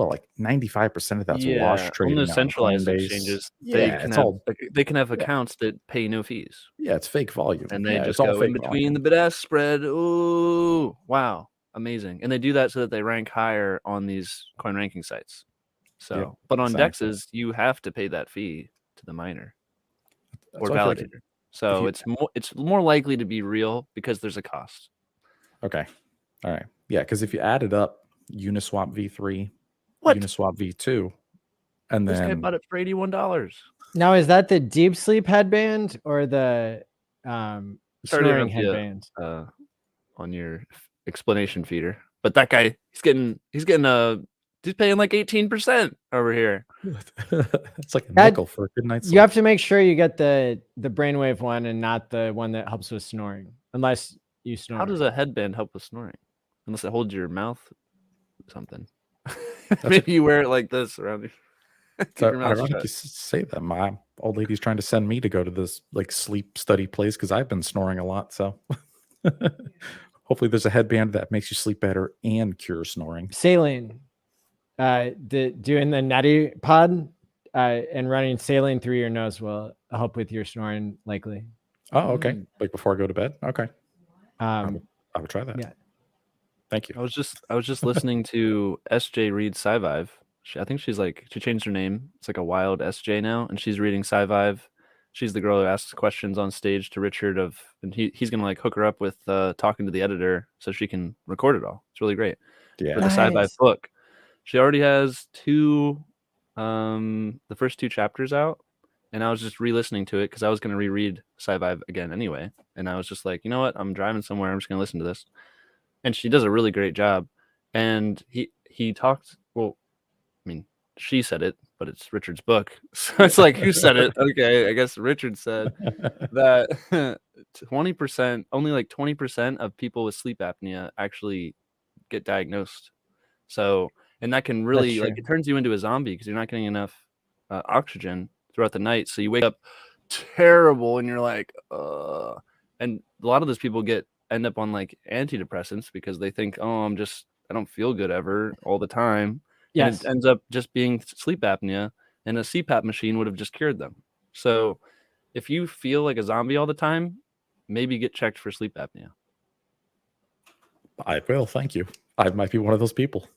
like 95% of that's wash Yeah, on trading those on centralized Coinbase. exchanges, Yeah, it's all they can have accounts that pay no fees, it's fake volume. and they Yeah, just it's all go in fake between the volume. bid-ask spread. Ooh, wow, amazing! And they do that so that they rank higher on these coin ranking sites. So, Yep, but on exactly. DEXs, you have to pay that fee to the miner or So I feel like validator. if So you it's more likely to be real because there's a cost. okay, all right, yeah, because if you added up Uniswap V3, What? Uniswap V2, and This guy then bought it for $81. Now, is that the deep sleep headband or the Sorry to snoring interrupt you headband? on your explanation feeder, but that guy, he's paying like 18% over here. it's like a That- nickel for a good night's You sleep. have to make sure you get the brainwave one and not the one that helps with snoring, unless you snore. How does a headband help with snoring? Unless it holds your mouth something. That's Maybe you wear it like this around your keep So your mouth ironic shut. you say that. My old lady's trying to send me to go to this like sleep study place because I've been snoring a lot. So hopefully there's a headband that makes you sleep better and cure snoring. Saline, doing the neti pod and running saline through your nose will help with your snoring, likely. Oh, okay. Like before I go to bed. Okay, I would try that. Yeah. Thank you. I was just listening to SJ read Sci-Vive. I think she changed her name. It's like a wild SJ now, and she's reading Sci-Vive. She's the girl who asks questions on stage to Richard and he's gonna like hook her up with talking to the editor so she can record it all. It's really great. Yeah. For the Sci-Vive Nice. book. She already has the first 2 chapters out, and I was just re-listening to it because I was gonna reread Sci-Vive again anyway. And I was just like, you know what? I'm driving somewhere. I'm just gonna listen to this. And she does a really great job. And he talked, well, I mean, she said it, but it's Richard's book. So it's like, who said it? Okay, I guess Richard said that 20%, only like 20% of people with sleep apnea actually get diagnosed. So, and that can really, like, it turns you into a zombie because you're not getting enough oxygen throughout the night. So you wake up terrible and you're like, and a lot of those people end up on like antidepressants because they think, oh, I don't feel good ever all the time. Yes. And it ends up just being sleep apnea, and a CPAP machine would have just cured them. So if you feel like a zombie all the time, maybe get checked for sleep apnea. I will. Thank you. I might be one of those people.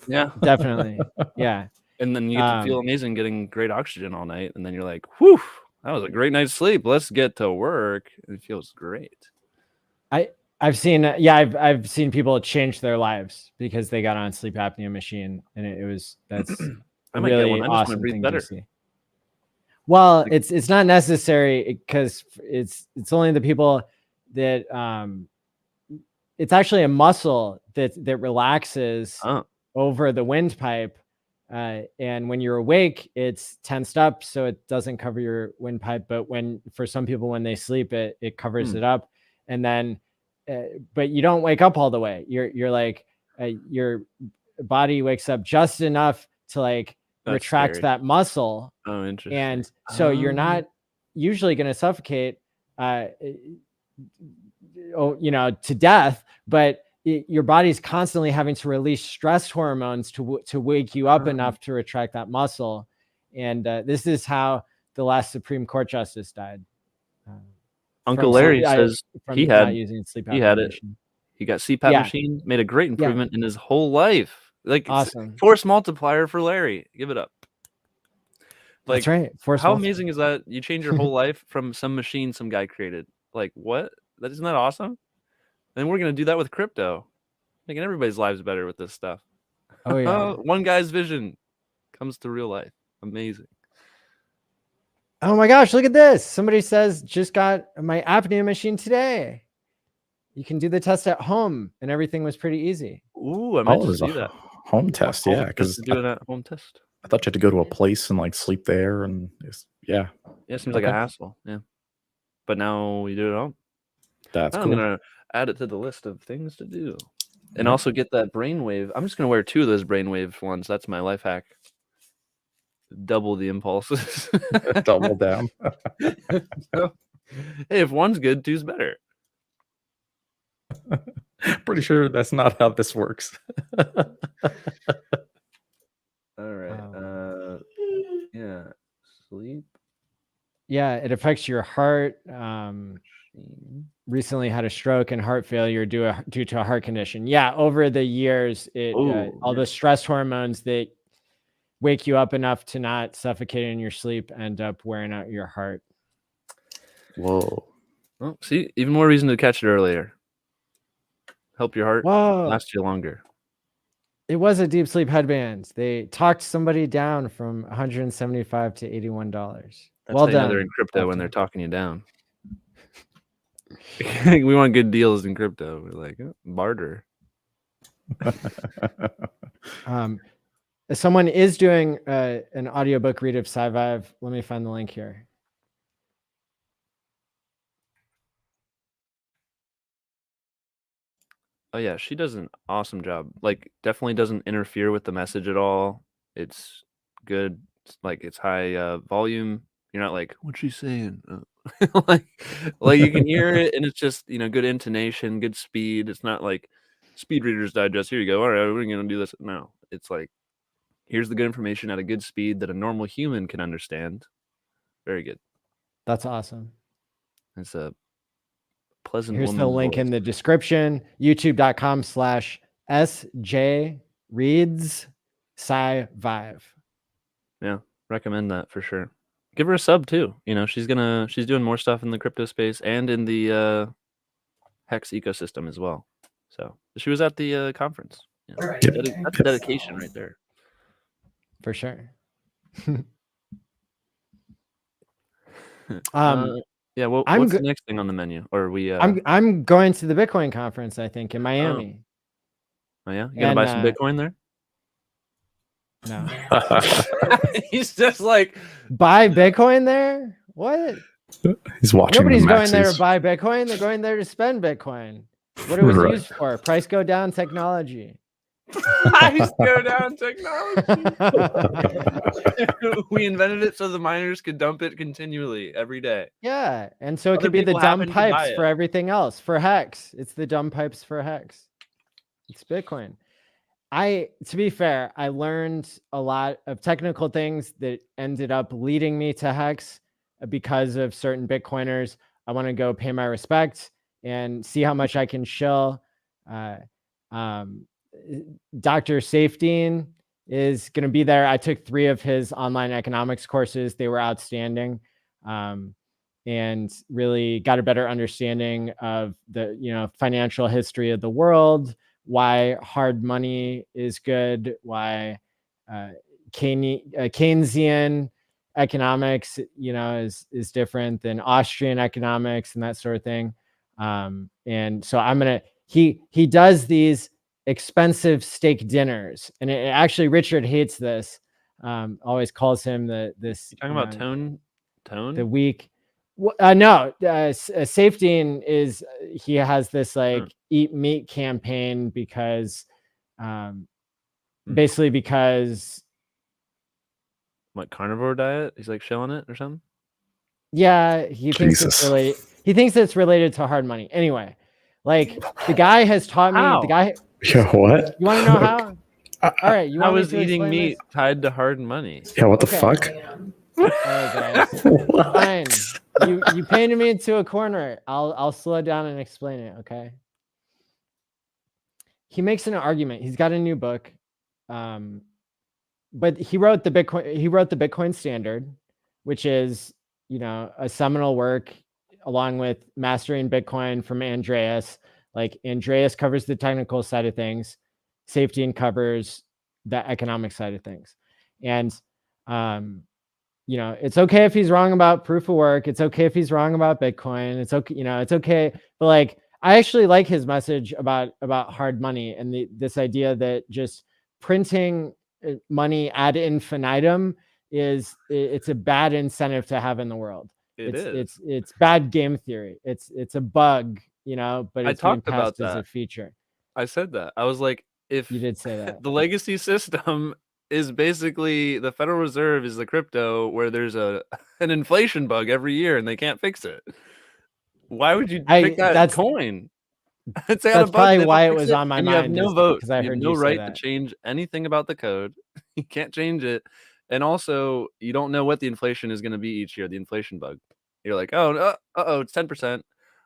Yeah, Definitely. Yeah. And then you get to feel amazing getting great oxygen all night. And then you're like, whew, that was a great night's sleep. Let's get to work. It feels great. I've seen I've seen people change their lives because they got on a sleep apnea machine, and that's I might get really one. I just want to awesome breathe thing better. to see. Well, it's not necessary because it's only the people that it's actually a muscle that relaxes over the windpipe, and when you're awake, it's tensed up so it doesn't cover your windpipe. But for some people when they sleep, it covers it up, and then but you don't wake up all the way. You're like your body wakes up just enough to like retract that muscle. Oh, interesting. And so you're not usually going to suffocate, to death, but your body's constantly having to release stress hormones to wake you up enough to retract that muscle. And this is how the last Supreme Court justice died. Uncle Larry says he had it. He got CPAP machine, made a great improvement in his whole life. Like, awesome. Force multiplier for Larry. Give it up. Like, that's right. How amazing is that? You change your whole life from some machine some guy created. Like, what? Isn't that awesome? And we're gonna do that with crypto, making everybody's lives better with this stuff. Oh yeah. One guy's vision comes to real life. Amazing. Oh my gosh, look at this. Somebody says, just got my apnea machine today. You can do the test at home, and everything was pretty easy. Ooh, I might just do that. Home test, yeah. Because do an home test. I thought you had to go to a place and like sleep there, and yeah, it seems like a hassle. Yeah, but now we do it at home. That's cool. I'm gonna add it to the list of things to do, and also get that brainwave. I'm just gonna wear 2 of those brainwave ones. That's my life hack. Double the impulses. Double down. So, hey, if one's good, 2's better. Pretty sure that's not how this works. All right. Yeah. Sleep. Yeah, it affects your heart. Machine. Recently had a stroke and heart failure due to a heart condition. Yeah, over the years, all the stress hormones that wake you up enough to not suffocate in your sleep end up wearing out your heart. Whoa. Well, see, even more reason to catch it earlier. Help your heart last you longer. It was a deep sleep headband. They talked somebody down from $175 to $81. That's well how you done. know they're in crypto when they're talking you down. We want good deals in crypto. We're like, oh, barter. Someone is doing an audiobook read of Sci-Vive. Let me find the link here. Oh yeah, she does an awesome job. Like, definitely doesn't interfere with the message at all. It's good. It's high volume. You're not like, what's she saying? like you can hear it, and it's just good intonation, good speed. It's not like Speed Reader's Digest. Here you go. All right, we're gonna do this. No, it's like, here's the good information at a good speed that a normal human can understand. Very good. That's awesome. It's a pleasant. Here's the link in the description: youtube.com/SJReadsSci-Vive. Yeah, recommend that for sure. Give her a sub too. She's doing more stuff in the crypto space and in the Hex ecosystem as well. So she was at the conference. That's dedication right there. For sure. Yeah. What's the next thing on the menu? Or we? I'm going to the Bitcoin conference, I think, in Miami. Oh yeah, you gonna buy some Bitcoin there? No. He's just like, buy Bitcoin there? What? He's watching. Nobody's going there to buy Bitcoin. They're going there to spend Bitcoin. What it was used for? Price go down technology. Price go down technology. We invented it so the miners could dump it continually every day. Yeah, and so it could be the dumb pipes for everything else. For Hex, it's the dumb pipes for Hex. It's Bitcoin. To be fair, I learned a lot of technical things that ended up leading me to Hex because of certain Bitcoiners. I want to go pay my respects and see how much I can shill. Dr. Safdien is going to be there. I took 3 of his online economics courses. They were outstanding, and really got a better understanding of the financial history of the world, why hard money is good, why Keynesian economics is different than Austrian economics and that sort of thing. And so he does these expensive steak dinners, and actually Richard hates this, always calls him this. You're talking about tone the week. No, Safdien is, he has this eat meat campaign because basically because what, carnivore diet? He's like showing it or something. Yeah, he thinks it's related. He thinks it's related to hard money. Anyway, the guy has taught me. How? The guy. Yeah, what? You want to know how? All right, How is eating meat tied to hard money? Yeah, what the fuck? All right, guys. Fine. You painted me into a corner. I'll slow down and explain it. Okay. He makes an argument. He's got a new book, but he wrote the Bitcoin Standard, which is a seminal work, along with Mastering Bitcoin from Andreas. Andreas covers the technical side of things, Safdien covers the economic side of things, and it's okay if he's wrong about proof of work. It's okay if he's wrong about Bitcoin. It's okay, it's okay. But I actually like his message about hard money and this idea that just printing money ad infinitum it's a bad incentive to have in the world. It's bad game theory. It's a bug, but it's being passed as a feature. I said that. I was like, if you did say that, the legacy system is basically the Federal Reserve is the crypto where there's an inflation bug every year and they can't fix it. Why would you pick that coin? That's probably why it was on my mind. You have no vote. Because I heard no right to change anything about the code. You can't change it. And also, you don't know what the inflation is going to be each year, the inflation bug. You're like, oh, it's 10%.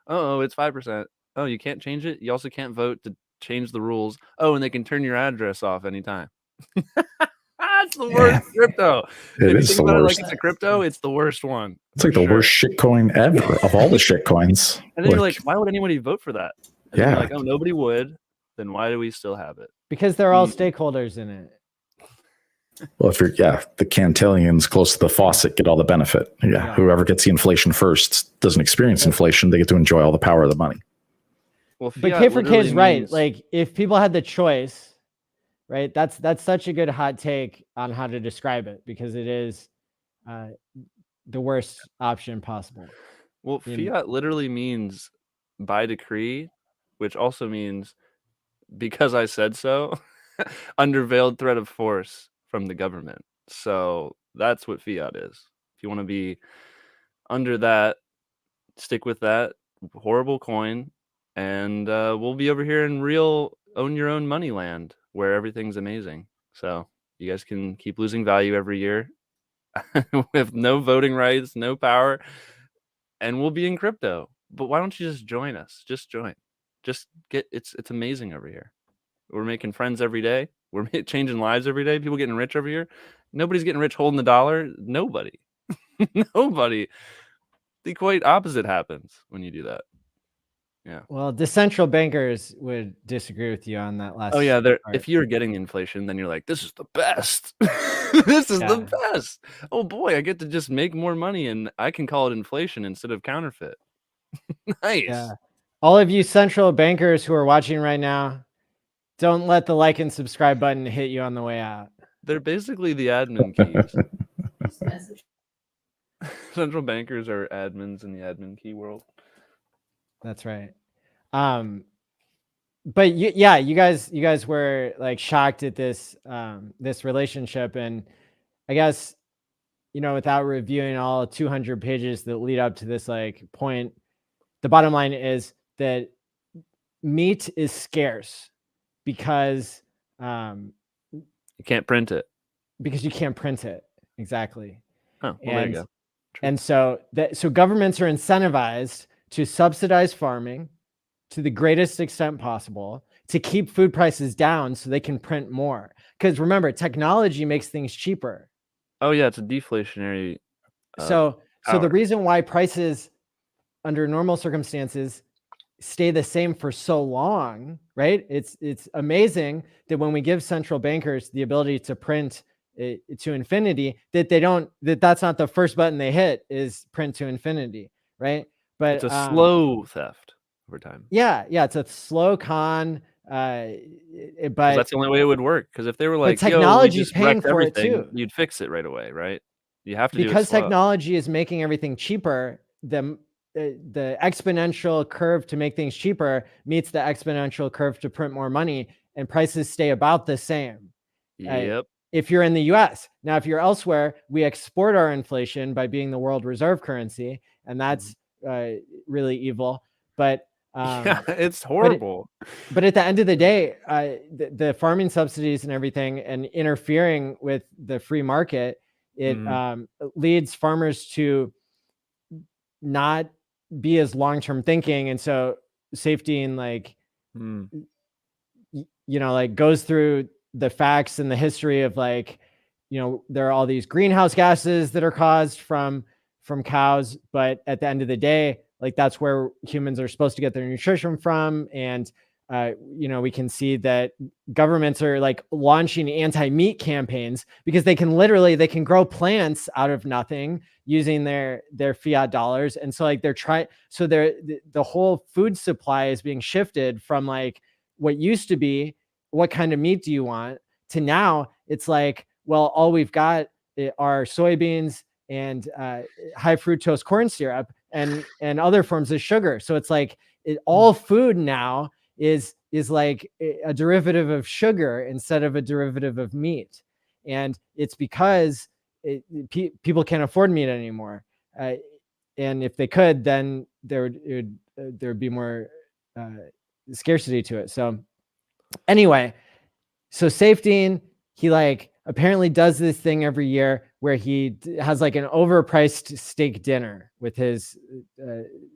Oh, it's 5%. Oh, you can't change it. You also can't vote to change the rules. Oh, and they can turn your address off anytime. That's the worst crypto. It If you is think the about it worst. like it's a crypto, it's the worst one. It's like the worst shitcoin ever of all the shitcoins. And then you're like, why would anybody vote for that? And then Yeah. you're like, oh, nobody would. Then why do we still have it? Because they're all stakeholders in it. Well, if you're, the Cantillans close to the faucet get all the benefit. Yeah. Whoever gets the inflation first doesn't experience inflation. They get to enjoy all the power of the money. Well, but K4K is right. Like, if people had the choice, right? That's such a good hot take on how to describe it, because it is the worst option possible. Well, fiat literally means by decree, which also means because I said so, under veiled threat of force from the government. So that's what fiat is. If you want to be under that, stick with that horrible coin, and we'll be over here in real own your own money land where everything's amazing. So you guys can keep losing value every year with no voting rights, no power, and we'll be in crypto. But why don't you just join us? Just join. Just get it's amazing over here. We're making friends every day. We're changing lives every day. People getting rich over here. Nobody's getting rich holding the dollar. Nobody. Nobody. The quite opposite happens when you do that. Yeah. Well, the central bankers would disagree with you on that last. Oh yeah, if you're getting inflation, then you're like, this is the best. This is the best. Oh boy, I get to just make more money, and I can call it inflation instead of counterfeit. Nice. Yeah. All of you central bankers who are watching right now, don't let the like and subscribe button hit you on the way out. They're basically the admin keys. Central bankers are admins in the admin key world. That's right. But you guys were like shocked at this this relationship, and I guess, you know, without reviewing all 200 pages that lead up to this like point, the bottom line is that meat is scarce because you can't print it. Because you can't print it. Exactly. Oh, well, there you go. True. And so governments are incentivized to subsidize farming to the greatest extent possible to keep food prices down so they can print more. Because remember, technology makes things cheaper. Oh yeah, it's a deflationary. So the reason why prices under normal circumstances stay the same for so long, right? It's amazing that when we give central bankers the ability to print to infinity, that's not the first button they hit is print to infinity, right? But it's a slow theft over time. Yeah, it's a slow con. But that's the only way it would work. Because if they were like, technology's paying for it too, you'd fix it right away, right? You have to because technology is making everything cheaper. The exponential curve to make things cheaper meets the exponential curve to print more money, and prices stay about the same. Yep. If you're in the US. Now, if you're elsewhere, we export our inflation by being the world reserve currency, and that's really evil. But yeah, it's horrible. But at the end of the day, the farming subsidies and everything and interfering with the free market, it leads farmers to not be as long-term thinking. And so safety and like, you know, like goes through the facts and the history of like, you know, there are all these greenhouse gases that are caused from cows, but at the end of the day, like that's where humans are supposed to get their nutrition from. And, you know, we can see that governments are like launching anti-meat campaigns because they can grow plants out of nothing using their fiat dollars. And so like the whole food supply is being shifted from like what used to be, what kind of meat do you want, to now it's like, well, all we've got are soybeans and high fructose corn syrup and other forms of sugar. So it's like all food now is like a derivative of sugar instead of a derivative of meat. And it's because people can't afford meat anymore. And if they could, then there'd be more scarcity to it. So anyway, so Safedine, he like apparently does this thing every year where he has like an overpriced steak dinner with his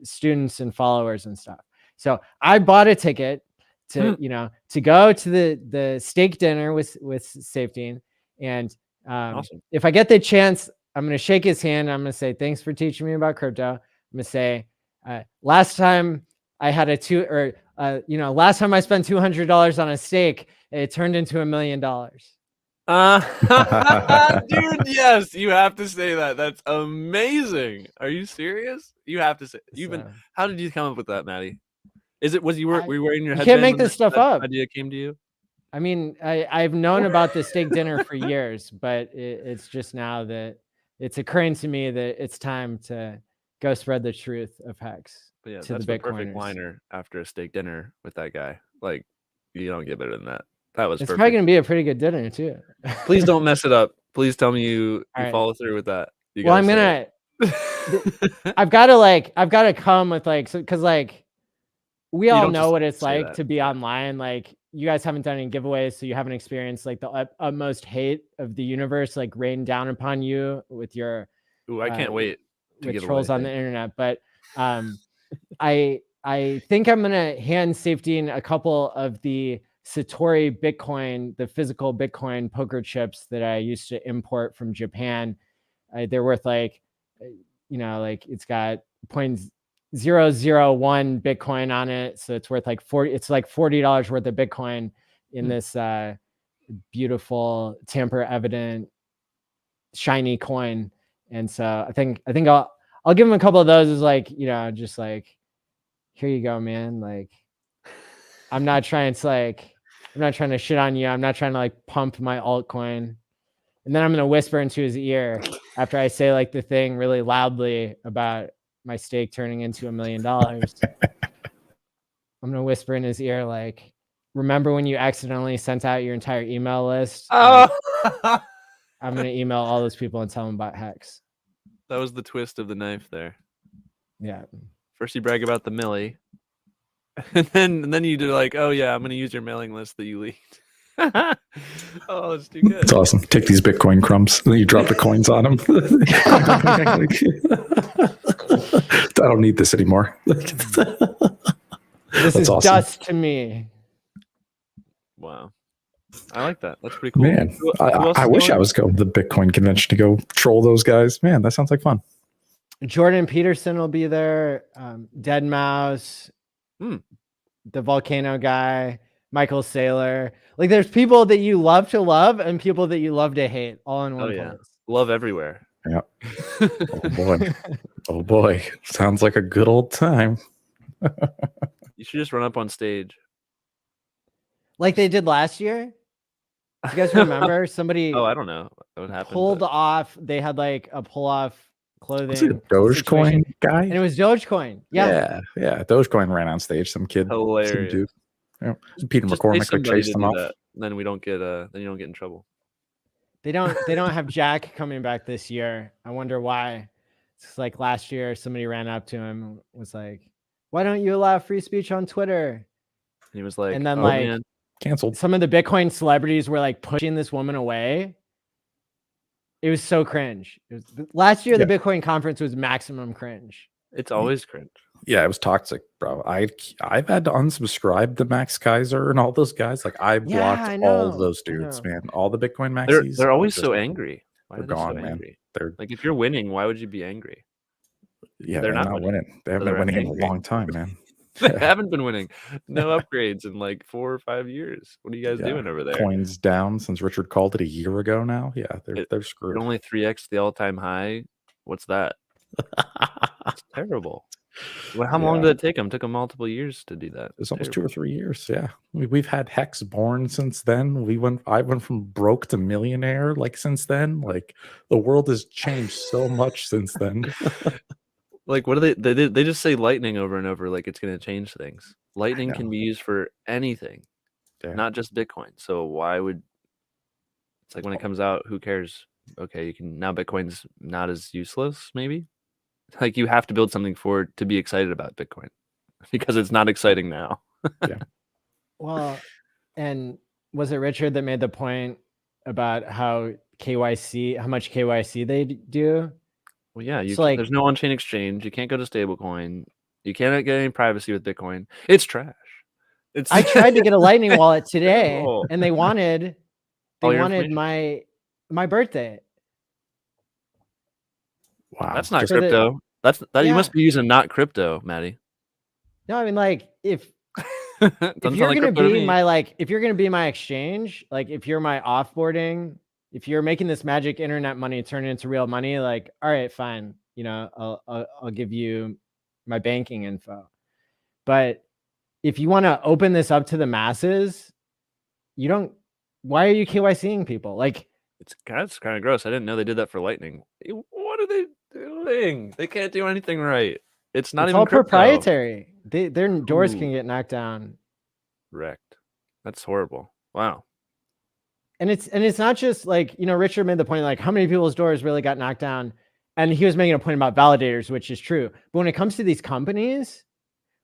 students and followers and stuff. So I bought a ticket to, to go to the steak dinner with Safety. And Awesome. if I get the chance, I'm going to shake his hand. I'm going to say, thanks for teaching me about crypto. I'm going to say, last time I had last time I spent $200 on a steak, it turned into $1 million. Dude, yes, you have to say that. That's amazing. Are you serious? You have to say. How did you come up with that, Maddie? Were you wearing your headband? You can't make this stuff up. Idea came to you. I mean, I've known about the steak dinner for years, but it's just now that it's occurring to me that it's time to go spread the truth of Hex. But yeah, to that's the perfect liner after a steak dinner with that guy. Like, you don't get better than that. That was it's perfect. probably gonna be a pretty good dinner too. Please don't mess it up. Please tell me you follow through with that. Well, I'm gonna. I've got to come with because we all know what it's like to be online. Like, you guys haven't done any giveaways, so you haven't experienced like the utmost hate of the universe like rain down upon you with your. Ooh, I can't wait to with trolls on the internet. But I think I'm gonna hand Safety a couple of the Satori Bitcoin, the physical Bitcoin poker chips that I used to import from Japan. They're worth it's got 0.001 Bitcoin on it. So it's worth like $40 worth of Bitcoin in this beautiful tamper evident shiny coin. And so I think I'll give him a couple of those as just like, here you go, man. Like, I'm not trying to shit on you. I'm not trying to like pump my altcoin. And then I'm going to whisper into his ear after I say like the thing really loudly about my stake turning into $1 million. I'm going to whisper in his ear, like, remember when you accidentally sent out your entire email list? Oh. I'm going to email all those people and tell them about Hex. That was the twist of the knife there. Yeah. First you brag about the milli. And then you do like, oh yeah, I'm going to use your mailing list that you leaked. Oh, it's too good. It's awesome. Take these Bitcoin crumbs, and then you drop the coins on them. I don't need this anymore. This is awesome. Dust to me. Wow. I like that. That's pretty cool. Man, I wish I was going to the Bitcoin convention to go troll those guys. Man, that sounds like fun. Jordan Peterson will be there. Dead Mouse. The Volcano guy. Michael Saylor. Like, there's people that you love to love and people that you love to hate all in one place. Love everywhere. Yeah. Oh boy. Oh boy. Sounds like a good old time. You should just run up on stage. Like they did last year? You guys remember somebody? Oh, I don't know what happened. Pulled off. They had like a pull off clothing. Was it a Dogecoin guy? And it was Dogecoin. Yeah. Dogecoin ran on stage. Some kid. Hilarious. Some dude. Yeah. Peter McCormick like chased them off. Then we don't get. Then you don't get in trouble. They don't have Jack coming back this year. I wonder why. It's like last year, somebody ran up to him and was like, "Why don't you allow free speech on Twitter?" And he was like, and then man. Canceled. Some of the Bitcoin celebrities were like pushing this woman away. It was so cringe. Last year, the Bitcoin conference was maximum cringe. It's always cringe. Yeah, it was toxic, bro. I've had to unsubscribe to Max Kaiser and all those guys. Like, I blocked all of those dudes, man. All the Bitcoin maxis. They're always so angry. Why they're are they gone, so man. angry? They're like, if you're winning, why would you be angry? Yeah, they're not winning. They haven't been winning in a long time, man. They haven't been winning. No upgrades in like 4 or 5 years. What are you guys doing over there? Coins down since Richard called it a year ago now. Yeah, they're screwed. Only 3x the all-time high. What's that? It's terrible. Well, how long did it take them? It took them multiple years to do that. It's almost 2 or 3 years. Yeah, we've had Hex born since then. I went from broke to millionaire like since then. Like, the world has changed so much since then. Like, what do they just say lightning over and over like it's going to change things. Lightning can be used for anything, not just Bitcoin. So why would it's like when it comes out, who cares? Okay, you can now Bitcoin's not as useless, maybe. Like, you have to build something for it to be excited about Bitcoin because it's not exciting now. Well, and was it Richard that made the point about how much KYC they do. Well, yeah, So like, there's no on-chain exchange. You can't go to stablecoin. You cannot get any privacy with Bitcoin. It's trash. I tried to get a Lightning wallet today, Oh. and they wanted All your information? my birthday. Wow. That's not Just- crypto. You Yeah. must be using not crypto, Maddie. No, I mean, like, if Doesn't you're sound like gonna crypto to be me. if you're gonna be my exchange, like if you're my offboarding, if you're making this magic internet money turn into real money, like, all right, fine, you know, I'll give you my banking info. But if you want to open this up to the masses, why are you KYCing people? Like, That's kind of gross. I didn't know they did that for Lightning. What are they doing? They can't do anything right. It's not it's even all crypto. proprietary. Their doors Ooh. can get knocked down. Wrecked. That's horrible. Wow. And it's not just like, you know, Richard made the point, like, how many people's doors really got knocked down? And he was making a point about validators, which is true. But when it comes to these companies,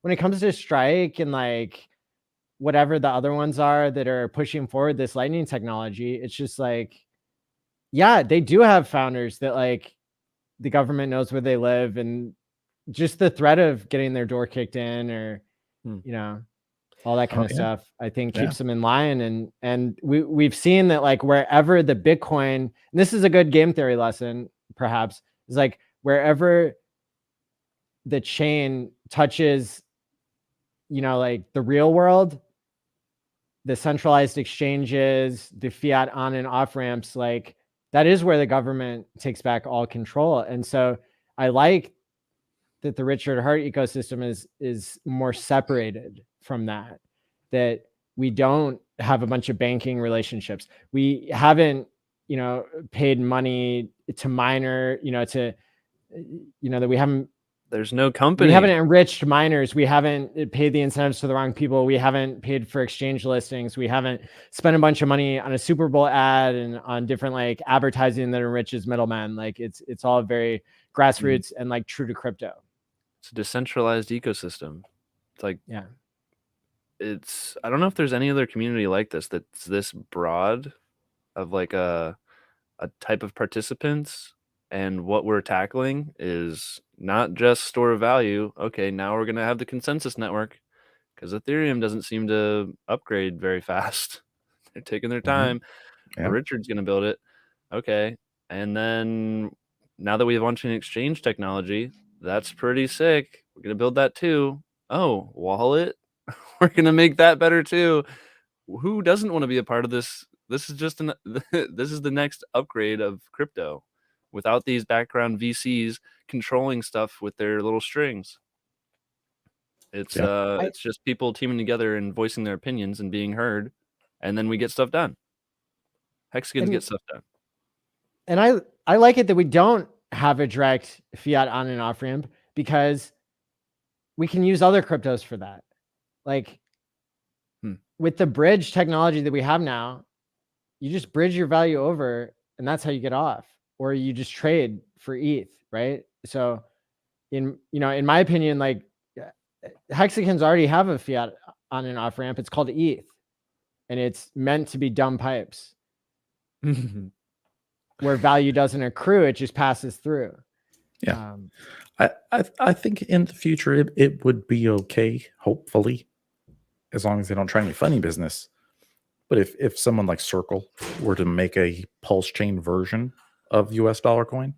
when it comes to Strike and like whatever the other ones are that are pushing forward this Lightning technology, it's just like, yeah, they do have founders that like the government knows where they live, and just the threat of getting their door kicked in or, you know, all that kind of stuff, I think keeps them in line. And we've seen that like wherever the Bitcoin, and this is a good game theory lesson, perhaps, is like wherever the chain touches, you know, like the real world, the centralized exchanges, the fiat on and off ramps, like that is where the government takes back all control. And so I like that the Richard Hart ecosystem is more separated from that we don't have a bunch of banking relationships. We haven't, you know, paid money to miner, you know, to, you know, that we haven't, there's no company. We haven't enriched miners. We haven't paid the incentives to the wrong people. We haven't paid for exchange listings. We haven't spent a bunch of money on a Super Bowl ad and on different like advertising that enriches middlemen. Like it's all very grassroots and like true to crypto. It's a decentralized ecosystem. It's like, yeah, I don't know if there's any other community like this that's this broad of like a type of participants. And what we're tackling is not just store of value. Okay, now we're going to have the consensus network because Ethereum doesn't seem to upgrade very fast. They're taking their time. Yeah. Richard's going to build it. Okay. And then now that we have on-chain exchange technology, that's pretty sick. We're going to build that too. Oh, wallet. We're going to make that better too. Who doesn't want to be a part of this? This is just this is the next upgrade of crypto without these background VCs controlling stuff with their little strings. It's it's just people teaming together and voicing their opinions and being heard, and then we get stuff done. Hexagons get stuff done. And I like it that we don't have a direct fiat on and off ramp because we can use other cryptos for that. Like with the bridge technology that we have now, you just bridge your value over and that's how you get off, or you just trade for ETH, right? So in my opinion, like hexagons already have a fiat on and off ramp. It's called ETH and it's meant to be dumb pipes where value doesn't accrue. It just passes through. Yeah. I think in the future it would be okay, hopefully, as long as they don't try any funny business. But if someone like Circle were to make a pulse chain version of US dollar coin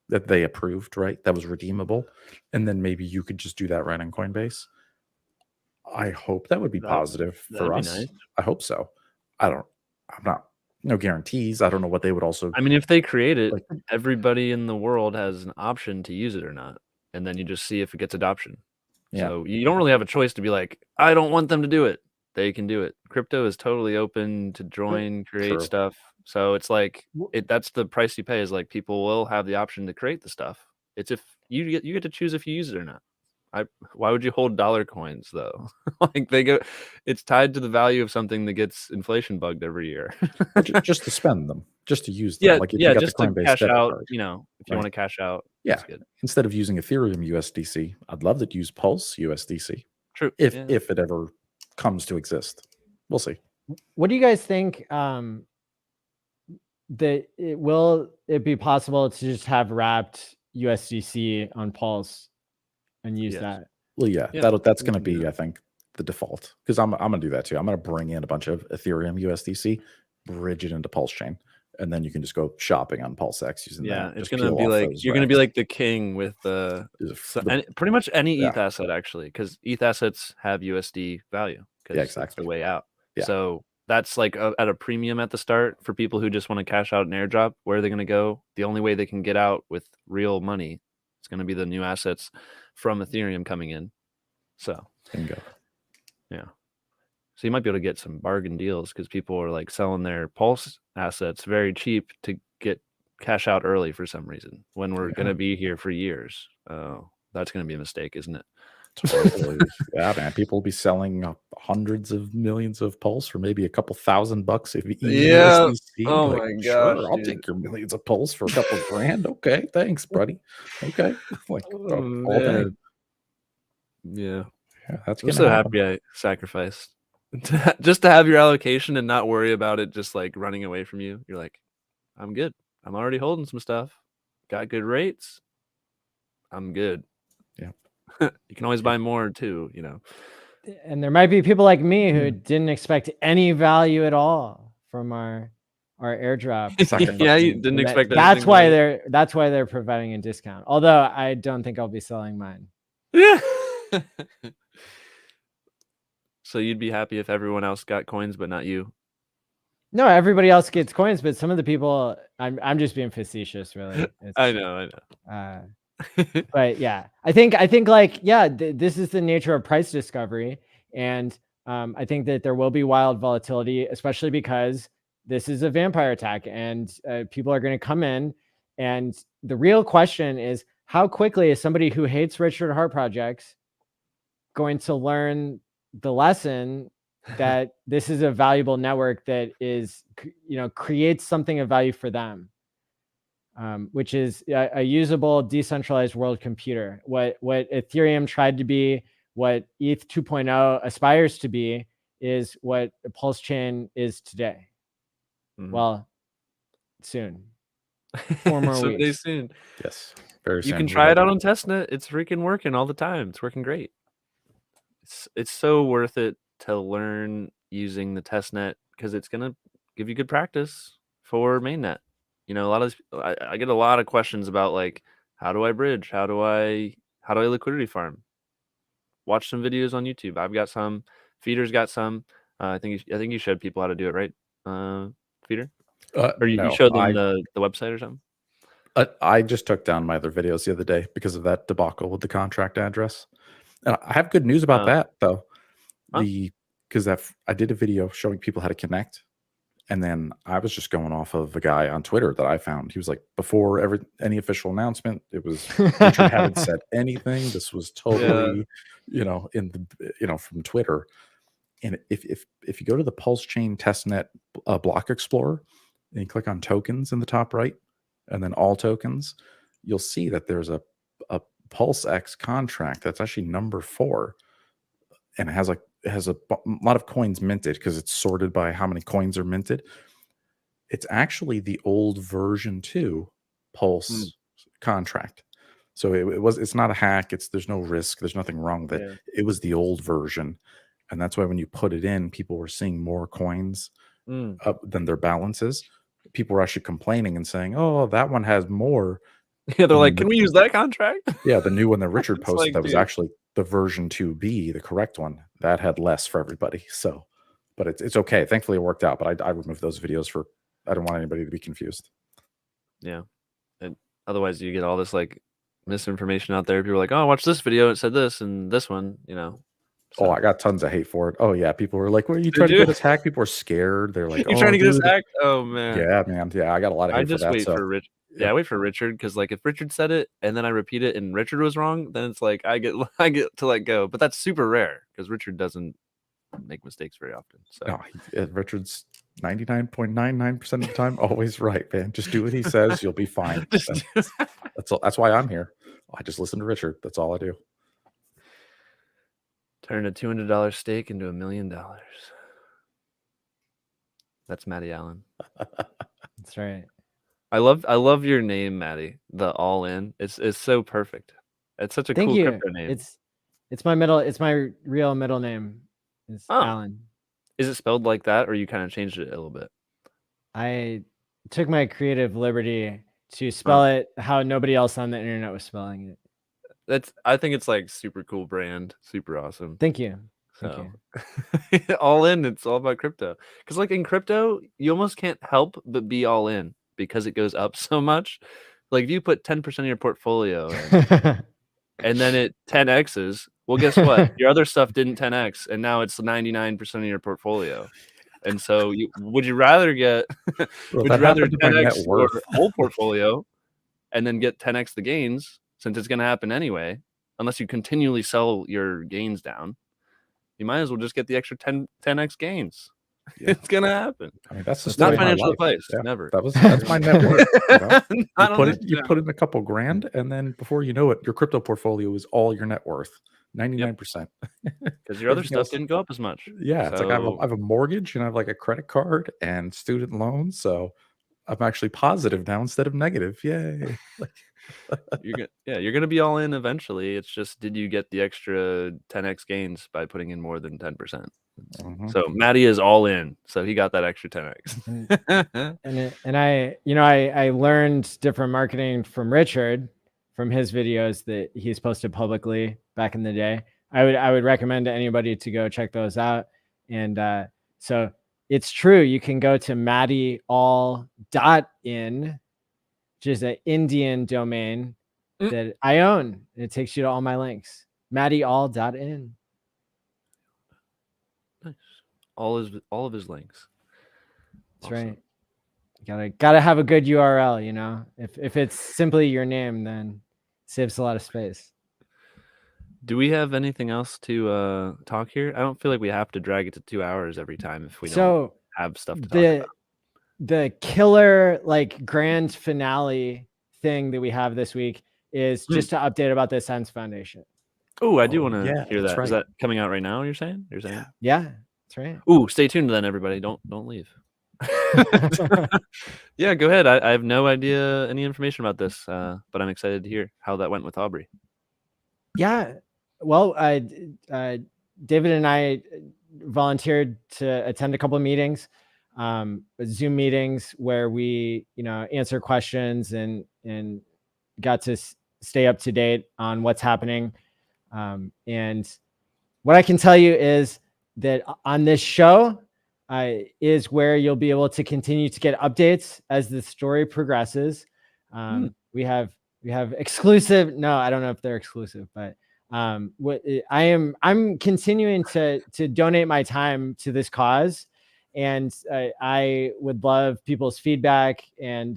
that they approved, right, that was redeemable, and then maybe you could just do that right on Coinbase, I hope that would be positive for us. Nice. I hope so. I'm not, no guarantees. I don't know what they would also. I mean, if they create it, like, everybody in the world has an option to use it or not. And then you just see if it gets adoption. Yeah. So you don't really have a choice to be like, I don't want them to do it. They can do it. Crypto is totally open to join, create stuff. So it's like, that's the price you pay, is like people will have the option to create the stuff. It's if you get to choose if you use it or not. Why would you hold dollar coins though? Like it's tied to the value of something that gets inflation bugged every year. Just to spend them, just to use them. Yeah, like if you got just the Coinbase to cash out. card, If you want to cash out, that's good. Instead of using Ethereum USDC, I'd love to use Pulse USDC. True. If it ever comes to exist, we'll see. What do you guys think? will it be possible to just have wrapped USDC on Pulse and use Yes. that? Well, yeah, Yeah, that's we going to can do be, I think, the default, because I'm going to do that too. I'm going to bring in a bunch of Ethereum USDC, bridge it into Pulse Chain, and then you can just go shopping on PulseX using Yeah, that. it's Just gonna peel be off like those you're gonna be racks. like the king with pretty much any Yeah. ETH asset actually, because ETH assets have USD value because Yeah, it's exactly. the way out. Yeah. So that's like at a premium at the start for people who just want to cash out an airdrop. Where are they going to go? The only way they can get out with real money is going to be the new assets from Ethereum coming in. So Bingo. yeah. So you might be able to get some bargain deals because people are like selling their Pulse assets very cheap to get cash out early for some reason when we're going to be here for years. Oh, that's going to be a mistake, isn't it? Totally. Yeah, man. People will be selling hundreds of millions of Pulse for maybe a couple $1,000 if Yeah. USDC. Oh Like, my gosh, sure, I'll dude. take your millions of Pulse for a couple grand. Okay, thanks, buddy. Okay, like Oh, all day. man. Yeah. Yeah, that's I'm gonna so happen. happy I sacrificed just to have your allocation and not worry about it just like running away from you. You're like, I'm good. I'm already holding some stuff. Got good rates. I'm good. Yeah. You can always buy more too, you know. And there might be people like me who didn't expect any value at all from our airdrop. Yeah, you didn't And expect that's anything, why right? that's why they're providing a discount. Although I don't think I'll be selling mine. Yeah. So you'd be happy if everyone else got coins but not you. No, everybody else gets coins, but some of the people, I'm just being facetious, really. I know. But yeah, I think like, yeah, this is the nature of price discovery. And I think that there will be wild volatility, especially because this is a vampire attack and people are going to come in. And the real question is, how quickly is somebody who hates Richard Hart projects going to learn the lesson that this is a valuable network that is, creates something of value for them, which is a usable decentralized world computer. What Ethereum tried to be, what ETH 2.0 aspires to be, is what Pulse Chain is today. Mhm. Well, soon. 4 more Someday weeks. Soon. Yes. Very soon. You can try it out on testnet. It's freaking working all the time. It's working great. It's so worth it to learn using the testnet because it's gonna give you good practice for mainnet. A lot of I get a lot of questions about like, how do I bridge? How do I liquidity farm? Watch some videos on YouTube. I've got some. Feeder's got some. I think you showed people how to do it, right? Feeder? Or you showed them the website or something? I just took down my other videos the other day because of that debacle with the contract address. And I have good news about that though. Because I did a video showing people how to connect, and then I was just going off of a guy on Twitter that I found. He was like, before any official announcement, it was Richard hadn't said anything. This was totally, from Twitter. And if you go to the Pulse Chain Testnet block explorer and you click on tokens in the top right, and then all tokens, you'll see that there's a PulseX contract that's actually number 4, and it has a lot of coins minted because it's sorted by how many coins are minted. It's actually the old version 2 Pulse contract. So it's not a hack. There's no risk. There's nothing wrong with it. Yeah. It was the old version. And that's why when you put it in, people were seeing more coins up than their balances. People were actually complaining and saying, "Oh, that one has more." Yeah, they're like, "Can we use that contract?" Yeah, the new one that Richard posted like, that was dude. actually the version 2B, the correct one. That had less for everybody. So, but it's okay. Thankfully, it worked out. But I removed those videos I don't want anybody to be confused. Yeah, and otherwise you get all this like misinformation out there. People are like, "Oh, watch this video. It said this and this one." So. Oh, I got tons of hate for it. Oh yeah, people were like, "Well, you trying to get us hacked?" People are scared. They're like, "You're trying to get us hacked?" Oh man. Yeah, man. Yeah, I got a lot of hate for that. Wait for Rich. Yeah, I wait for Richard because like if Richard said it and then I repeat it and Richard was wrong, then it's like I get to let go. But that's super rare because Richard doesn't make mistakes very often. So no, Richard's 99.99% of the time always right, man. Just do what he says, you'll be fine. That's why I'm here. I just listen to Richard. That's all I do. Turn a $200 stake into $1 million. That's Matty ALLin. That's right. I love your name, Maddie. The ALLin. It's so perfect. It's such a Thank cool you. crypto name. It's my real middle name. It's Oh. ALLin. Is it spelled like that, or you kind of changed it a little bit? I took my creative liberty to spell it how nobody else on the internet was spelling it. I think it's like super cool brand, super awesome. Thank you. So ALLin, it's all about crypto. Because like in crypto, you almost can't help but be all in because it goes up so much. Like if you put 10% of your portfolio in, and then it 10x's, well, guess what? Your other stuff didn't 10x, and now it's 99% of your portfolio. And so, would you rather get Bro, that happened to my net 10x worth. your whole portfolio, and then get 10x the gains, since it's going to happen anyway, unless you continually sell your gains down? You might as well just get the extra 10x gains. Yeah. It's gonna happen. I mean, that's just not financial advice. Yeah. Never. That's my net worth. You know? You put in a couple grand, and then before you know it, your crypto portfolio is all your net worth, 99%. Because your other stuff didn't go up as much. Yeah, it's like I have a mortgage, and I have like a credit card and student loans, so I'm actually positive now instead of negative. Yay! You're gonna be all in eventually. It's just, did you get the extra 10x gains by putting in more than 10%? So Maddie is all in, so he got that extra 10x. I learned different marketing from Richard, from his videos that he's posted publicly back in the day. I would recommend to anybody to go check those out. And so it's true, you can go to maddieall.in, which is an Indian domain that I own. It takes you to all my links. maddieall.in. Nice. All of his links. That's awesome. Right. Gotta have a good URL, you know. If it's simply your name, then it saves a lot of space. Do we have anything else to talk here? I don't feel like we have to drag it to 2 hours every time if we don't have stuff to talk about. The killer, like, grand finale thing that we have this week is just to update about the Ascens Foundation. Oh, I do want to hear that. Right. Is that coming out right now? You're saying? Yeah, that's right. Ooh, stay tuned then, everybody. Don't leave. Yeah, go ahead. I have no idea any information about this, but I'm excited to hear how that went with Aubrey. Yeah, well, David and I volunteered to attend a couple of meetings, Zoom meetings, where we, answer questions and got to stay up to date on what's happening. And what I can tell you is that on this show is where you'll be able to continue to get updates as the story progresses. We have exclusive. No, I don't know if they're exclusive, but I'm continuing to donate my time to this cause, and I would love people's feedback, and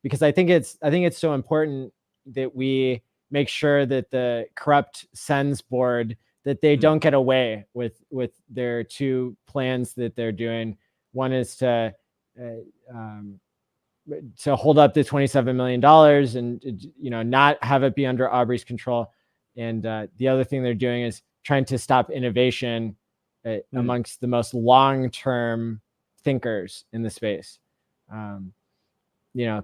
because I think it's so important that we make sure that the corrupt Sens board, that they don't get away with their two plans that they're doing. One is to hold up the $27 million and not have it be under Aubrey's control. And the other thing they're doing is trying to stop innovation amongst the most long-term thinkers in the space,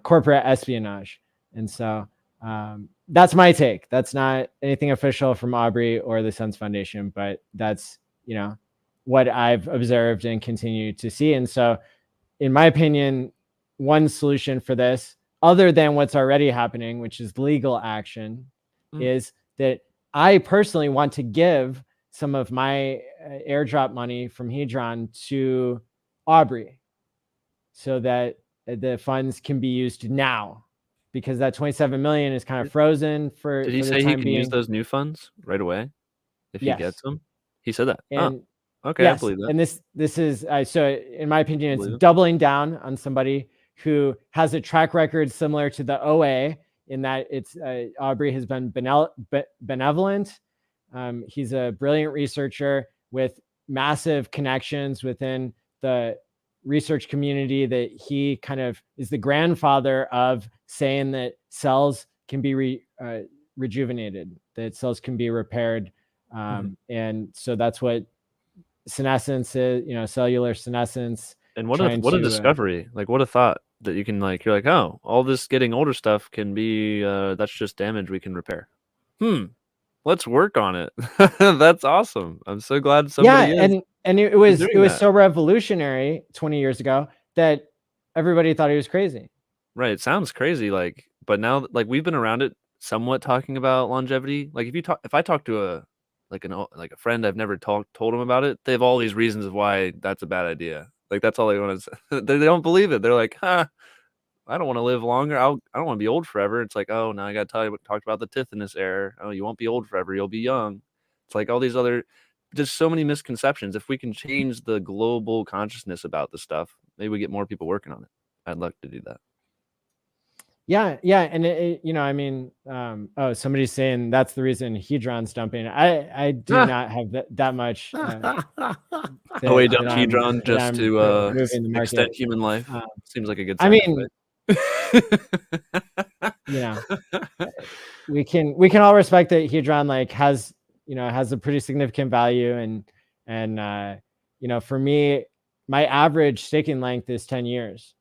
corporate espionage. And so that's my take. That's not anything official from Aubrey or the Sens Foundation, but that's, what I've observed and continue to see. And so, in my opinion, one solution for this, other than what's already happening, which is legal action, is that I personally want to give some of my airdrop money from Hedron to Aubrey so that the funds can be used now, because that 27 million is kind of frozen for Did he say he can use those new funds right away if he gets them? He said that. And okay, yes, I believe that. and this is so in my opinion, it's doubling down on somebody who has a track record similar to the OA, in that it's Aubrey has been benevolent. He's a brilliant researcher with massive connections within the research community, that he kind of is the grandfather of saying that cells can be rejuvenated, that cells can be repaired. And so that's what senescence is, cellular senescence. And what a discovery, like what a thought. that you can like, you're like, oh, all this getting older stuff can be that's just damage we can repair. Let's work on it. That's awesome. I'm so glad somebody is. And it was so revolutionary 20 years ago that everybody thought he was crazy. Right. It sounds crazy, like, but now like we've been around it somewhat talking about longevity. Like if I talk to a friend I've never told them about it, they have all these reasons of why that's a bad idea. Like that's all they want to say. They don't believe it. They're like, I don't want to live longer. I don't want to be old forever. It's like, oh, now I got to tell you what talked about the Tithonus error. Oh, you won't be old forever. You'll be young. It's like all these other, just so many misconceptions. If we can change the global consciousness about this stuff, maybe we get more people working on it. I'd love to do that. Yeah. And I mean, somebody's saying that's the reason Hedron's dumping. I do not have that much. Don't Hedron just to extend human life. Seems like a good. I mean, we can all respect that Hedron like has a pretty significant value, and for me, my average staking length is 10 years.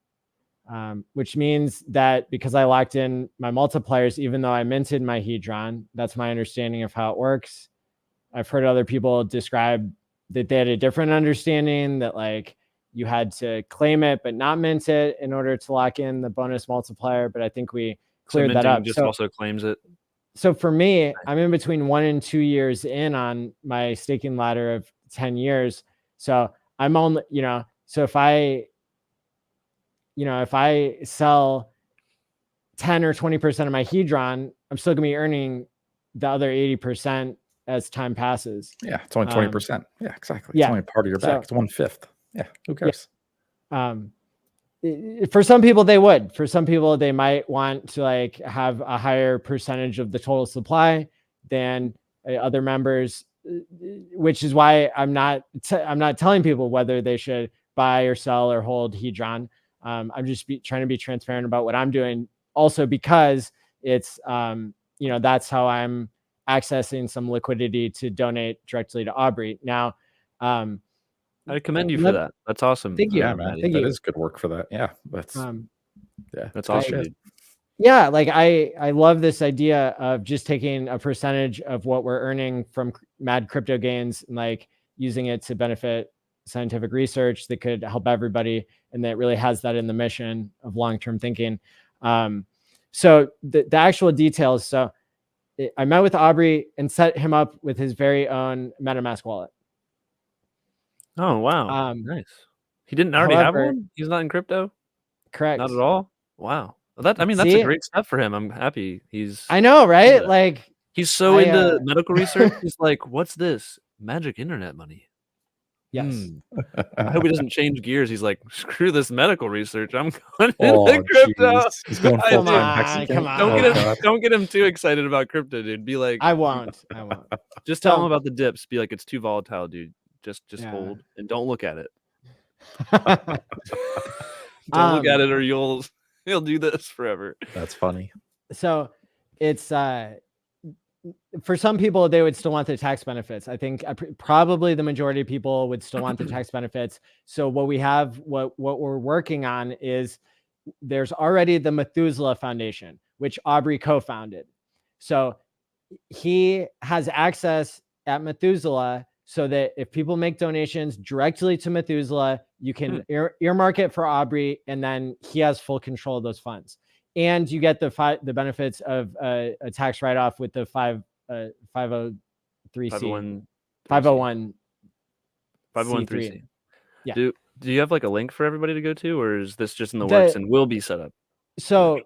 Which means that because I locked in my multipliers, even though I minted my Hedron, that's my understanding of how it works. I've heard other people describe that they had a different understanding, that like you had to claim it but not mint it in order to lock in the bonus multiplier. But I think we cleared that up. Just also claims it. So for me, I'm in between 1 and 2 years in on my staking ladder of 10 years. So I'm only, so if I sell 10 or 20% of my Hedron, I'm still gonna be earning the other 80% as time passes. Yeah, it's only 20%. Yeah, exactly. It's only part of your back. It's 1/5. Yeah, who cares? For some people, they would. For some people, they might want to like have a higher percentage of the total supply than other members, which is why I'm not telling people whether they should buy or sell or hold Hedron. I'm just trying to be transparent about what I'm doing, also because it's that's how I'm accessing some liquidity to donate directly to Aubrey. Now, I commend you for that. That's awesome. Thank you. Yeah, man. That is good work for that. Yeah, that's that's awesome. Dude. Yeah, like I love this idea of just taking a percentage of what we're earning from mad crypto gains and like using it to benefit scientific research that could help everybody, and that really has that in the mission of long-term thinking. So the actual details. So I met with Aubrey and set him up with his very own MetaMask wallet. Oh wow, nice. He didn't already have one? He's not in crypto? Correct. Not at all? Wow. Well, that's a great step for him. I'm happy. I know, right? Like he's so into medical research. He's like, what's this? Magic internet money. Yes. I hope he doesn't change gears. He's like, screw this medical research. I'm going into crypto. He's going full time. Come on. Don't get him too excited about crypto, dude. Be like, I won't. Just tell him about the dips. Be like, it's too volatile, dude. Just hold and don't look at it. Don't look at it, or you'll do this forever. That's funny. So it's for some people, they would still want the tax benefits. I think probably the majority of people would still want the tax benefits. So what we're working on is there's already the Methuselah Foundation, which Aubrey co-founded. So he has access at Methuselah so that if people make donations directly to Methuselah, you can earmark it for Aubrey, and then he has full control of those funds. And you get the benefits of a tax write-off with the 501c. 501c. Yeah. Do you have like a link for everybody to go to, or is this just in the works and will be set up? So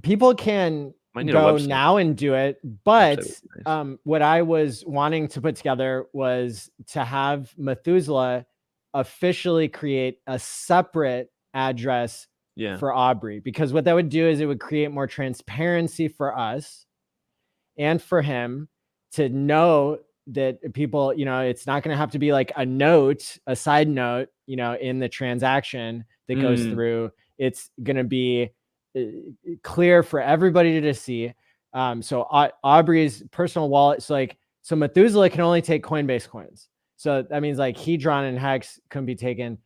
people can go now and do it, but nice. What I was wanting to put together was to have Methuselah officially create a separate address for Aubrey, because what that would do is it would create more transparency for us and for him to know that people, it's not going to have to be like a side note, in the transaction that goes through. It's going to be clear for everybody to see. So Aubrey's personal wallet. So Methuselah can only take Coinbase coins. So that means like Hedron and Hex couldn't be taken.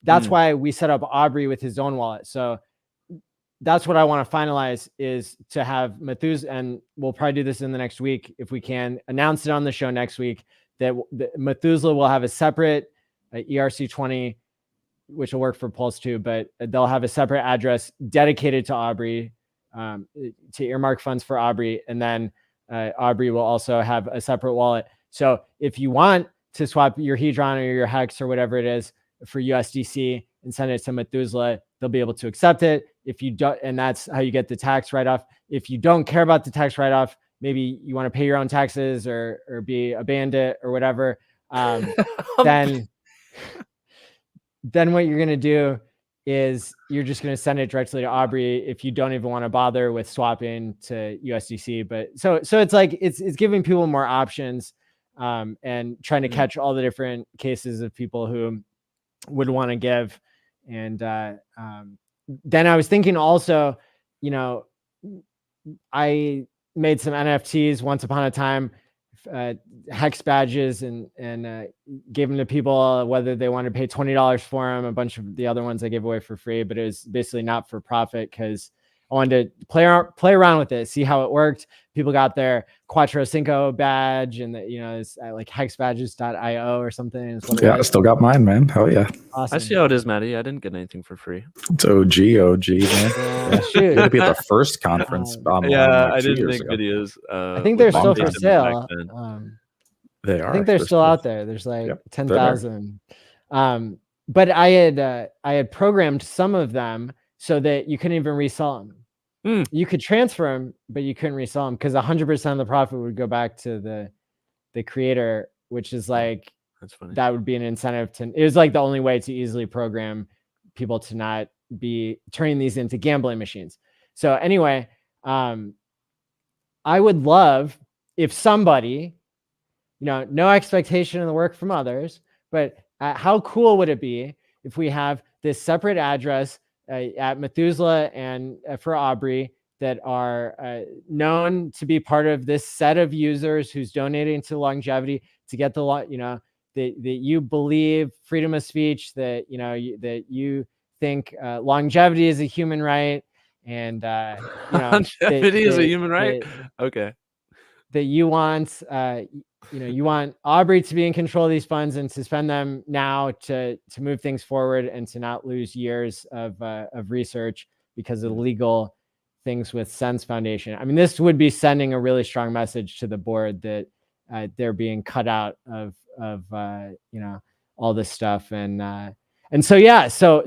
That's why we set up Aubrey with his own wallet. So that's what I want to finalize, is to have Methuselah, and we'll probably do this in the next week if we can, announce it on the show next week, that Methuselah will have a separate ERC20, which will work for Pulse too, but they'll have a separate address dedicated to Aubrey, to earmark funds for Aubrey. And then Aubrey will also have a separate wallet. So if you want to swap your Hedron or your Hex or whatever it is for USDC and send it to Methuselah, they'll be able to accept it. If you don't, and that's how you get the tax write-off. If you don't care about the tax write-off, maybe you want to pay your own taxes or be a bandit or whatever, then what you're going to do is you're just going to send it directly to Aubrey if you don't even want to bother with swapping to USDC. But so it's like, it's giving people more options, and trying to catch all the different cases of people who would want to give. And then I was thinking also, I made some NFTs once upon a time, Hex badges, and gave them to people, whether they wanted to pay $20 for them. A bunch of the other ones I gave away for free, but it was basically not for profit, because I wanted to play around with it, see how it worked. People got their Quattro Cinco badge, and it's like hexbadges.io or something. Yeah, I still got mine, man. Hell yeah. Awesome. I see how it is, Maddie. I didn't get anything for free. It's OG, man. Yeah, shoot. You had to be at the first conference. Yeah, like I 2 didn't years make ago. videos. I think they're still for back sale. then. They are. I think they're still out there. There's like Yep, 10,000. But I had programmed some of them so that you couldn't even resell them. You could transfer them, but you couldn't resell them, because 100% of the profit would go back to the creator, which is like, That's funny. that would be an incentive it was like the only way to easily program people to not be turning these into gambling machines. So anyway, I would love if somebody, no expectation of the work from others, but how cool would it be if we have this separate address at Methuselah and for Aubrey that are known to be part of this set of users who's donating to longevity, to get that you believe freedom of speech, that that you think longevity is a human right, and longevity is a human right. Okay. That you want you want Aubrey to be in control of these funds and to spend them now to move things forward, and to not lose years of research because of legal things with Sense Foundation. I mean, this would be sending a really strong message to the board that they're being cut out of all this stuff. And so, yeah, so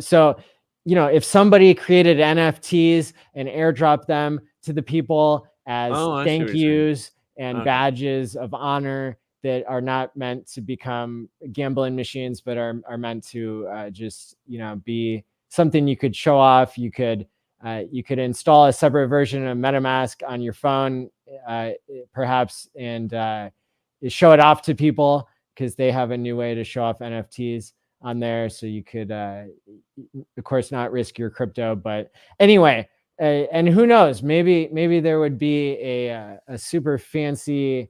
if somebody created NFTs and airdropped them to the people as thank yous and badges of honor that are not meant to become gambling machines, but are meant to just be something you could show off. You could install a separate version of MetaMask on your phone, perhaps, and show it off to people, because they have a new way to show off NFTs on there. So you could, of course, not risk your crypto. But anyway, and who knows, maybe there would be a super fancy,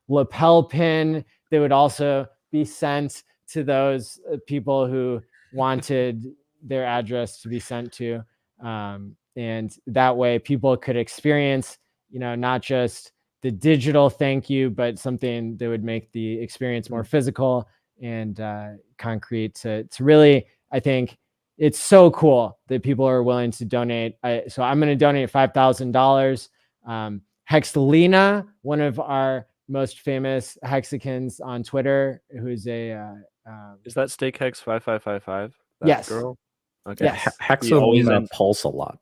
lapel pin that would also be sent to those people who wanted their address to be sent to. And that way people could experience, not just the digital thank you, but something that would make the experience more physical and concrete to really, I think it's so cool that people are willing to donate. So I'm going to donate $5,000. Hexalina, one of our most famous Hexicans on Twitter, who's is that Steak Hex 5555? Yes. Girl? Okay. Yes. Hexalina pulse a lot.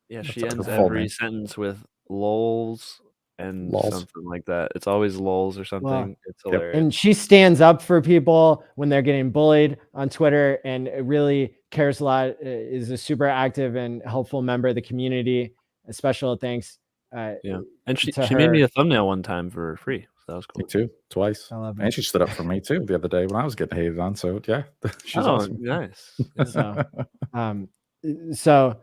Yeah, That's she like ends her full every name. sentence with lols and Lols. something like that. It's always lols or something. Wow. It's hilarious. And she stands up for people when they're getting bullied on Twitter, and really cares a lot, is a super active and helpful member of the community. A special thanks. Yeah. And she to made her. me a thumbnail one time for free. So that was cool. Me too, twice. I love And it. she stood up for me too the other day when I was getting hated on. So yeah, she's awesome. Nice. Yeah. So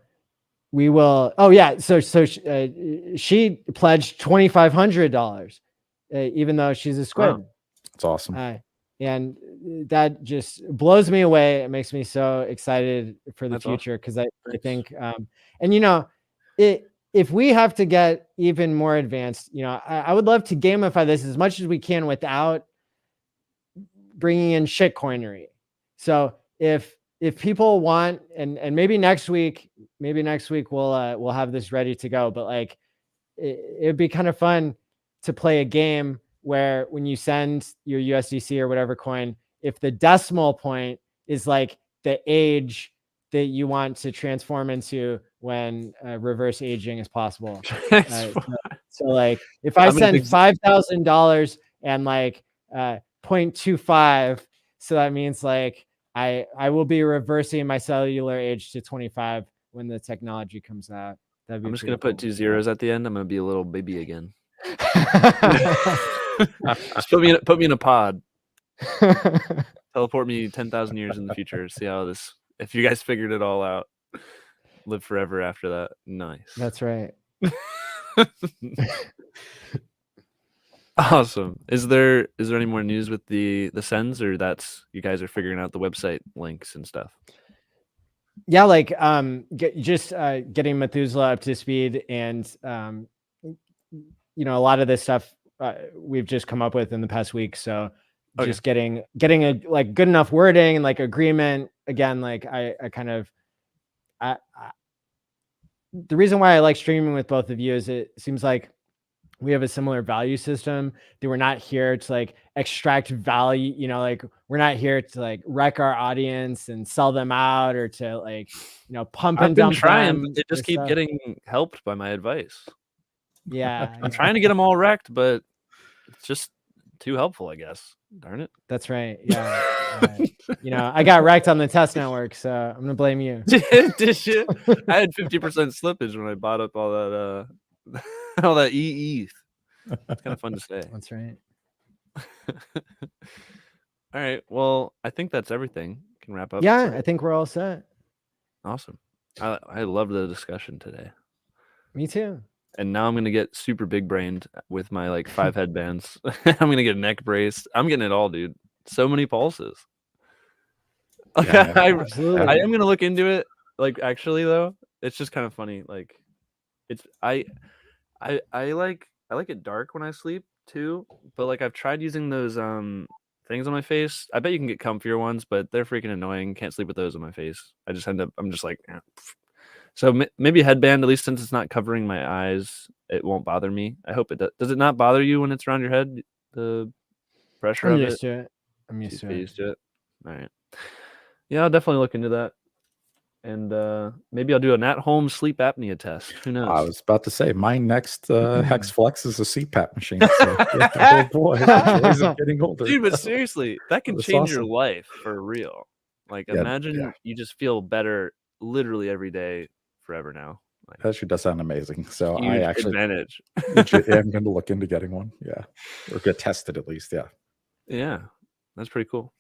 we will. Oh yeah. So she pledged $2,500, even though she's a squid. Wow. That's awesome. And that just blows me away. It makes me so excited for the That's awesome. future because I Thanks. think, and if we have to get even more advanced, I would love to gamify this as much as we can without bringing in shitcoinery. So if people want, and maybe next week we'll have this ready to go, but like it'd be kind of fun to play a game where when you send your USDC or whatever coin, if the decimal point is like the age that you want to transform into when reverse aging is possible. So like if I send $5,000 and like 0.25, so that means like I will be reversing my cellular age to 25 when the technology comes out. I'm just gonna put 2 zeros at the end. I'm gonna be a little baby again. Just put me in a pod. Teleport me 10,000 years in the future. See how this. If you guys figured it all out, live forever after that. Nice. That's right. Awesome. Is there any more news with the sends, or that's you guys are figuring out the website links and stuff? Yeah, like getting Methuselah up to speed, and a lot of this stuff we've just come up with in the past week. So just getting a like good enough wording and like agreement again. Like I the reason why I like streaming with both of you is it seems like we have a similar value system, that we're not here to like extract value, like we're not here to like wreck our audience and sell them out, or to like, pump and dump them. They just keep getting helped by my advice. Yeah. I'm trying to get them all wrecked, but it's just too helpful, I guess. Darn it. That's right. Yeah. I got wrecked on the test network, so I'm gonna blame you. Did you? I had 50% slippage when I bought up all that all that ETH. It's kind of fun to say. That's right. All right. Well, I think that's everything. Can wrap up. Yeah, I think we're all set. Awesome. I love the discussion today. Me too. And now I'm gonna get super big brained with my like 5 headbands. I'm gonna get a neck brace. I'm getting it all, dude. So many pulses. Yeah, I absolutely. am gonna look into it. Like actually though, it's just kind of funny. Like it's I like it dark when I sleep too. But like I've tried using those things on my face. I bet you can get comfier ones, but they're freaking annoying. Can't sleep with those on my face. I'm just like So maybe a headband, at least since it's not covering my eyes, it won't bother me. I hope it does. Does it not bother you when it's around your head? The pressure of it? I'm used to it. All right. Yeah, I'll definitely look into that. And maybe I'll do an at-home sleep apnea test. Who knows? I was about to say, my next Hex Flex is a CPAP machine. So, oh boy, the joys of getting older. Dude, but seriously, that can change your life for real. Like, imagine you just feel better literally every day forever now. Like, that actually does sound amazing. So huge I actually advantage. am going to look into getting one. Yeah, or get tested at least. Yeah. Yeah, that's pretty cool.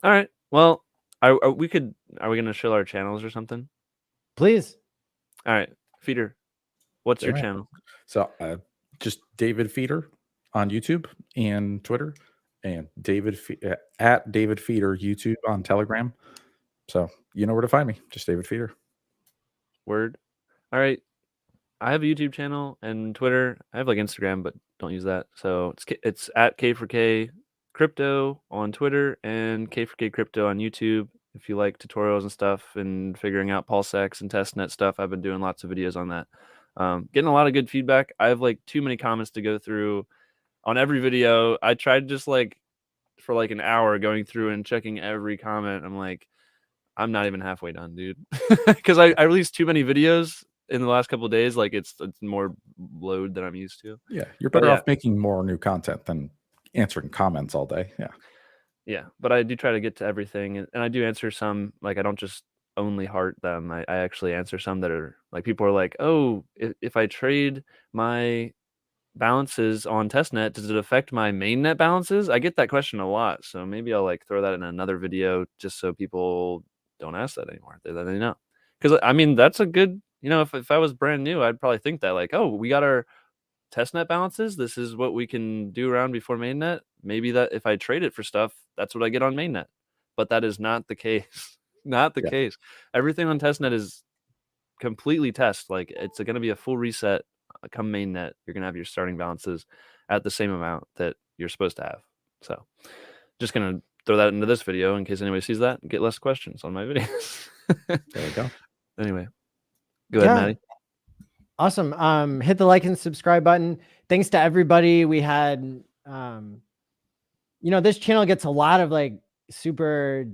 All right. Well, are we going to show our channels or something? Please. All right, Feeder. What's your channel? So just David Feeder on YouTube and Twitter, and at David Feeder YouTube on Telegram. So you know where to find me. Just David Feeder. Word. All right. I have a YouTube channel and Twitter. I have like Instagram, but don't use that. So it's at K4K Crypto on Twitter and K4K Crypto on YouTube. If you like tutorials and stuff and figuring out PulseX and testnet stuff, I've been doing lots of videos on that. Getting a lot of good feedback. I have like too many comments to go through on every video. I tried just like for like an hour going through and checking every comment. I'm like, I'm not even halfway done, dude. Because I released too many videos in the last couple of days. Like it's more load than I'm used to. Yeah, you're better off making more new content than answering comments all day. Yeah, but I do try to get to everything, and I do answer some. Like I don't just only heart them. I actually answer some that are like people are like, oh, if I trade my balances on testnet, does it affect my mainnet balances? I get that question a lot, so maybe I'll like throw that in another video just so people don't ask that anymore. They know, because I mean that's a good, if I was brand new, I'd probably think that like, oh, we got our testnet balances. This is what we can do around before mainnet. Maybe that if I trade it for stuff, that's what I get on mainnet. But that is not the case. Not the case. Everything on testnet is completely test. Like it's going to be a full reset. Come mainnet, you're going to have your starting balances at the same amount that you're supposed to have. So just going to throw that into this video in case anybody sees that and get less questions on my videos. There you go. Anyway, go ahead, Maddie. Awesome. Hit the like and subscribe button. Thanks to everybody. We had, this channel gets a lot of like super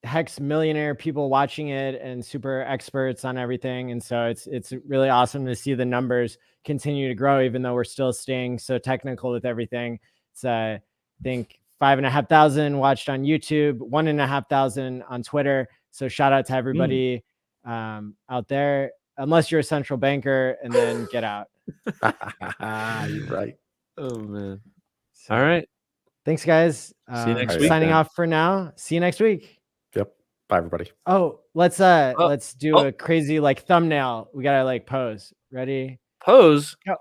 hex millionaire people watching it and super experts on everything. And so it's really awesome to see the numbers continue to grow, even though we're still staying so technical with everything. It's, I think 5,500 watched on YouTube, 1,500 on Twitter. So shout out to everybody out there, unless you're a central banker, and then get out. You're right. Oh man. So, all right. Thanks guys. See you next week. Signing then. off for now. See you next week. Yep. Bye, everybody. Oh, let's do a crazy like thumbnail. We gotta like pose. Ready? Pose. Go.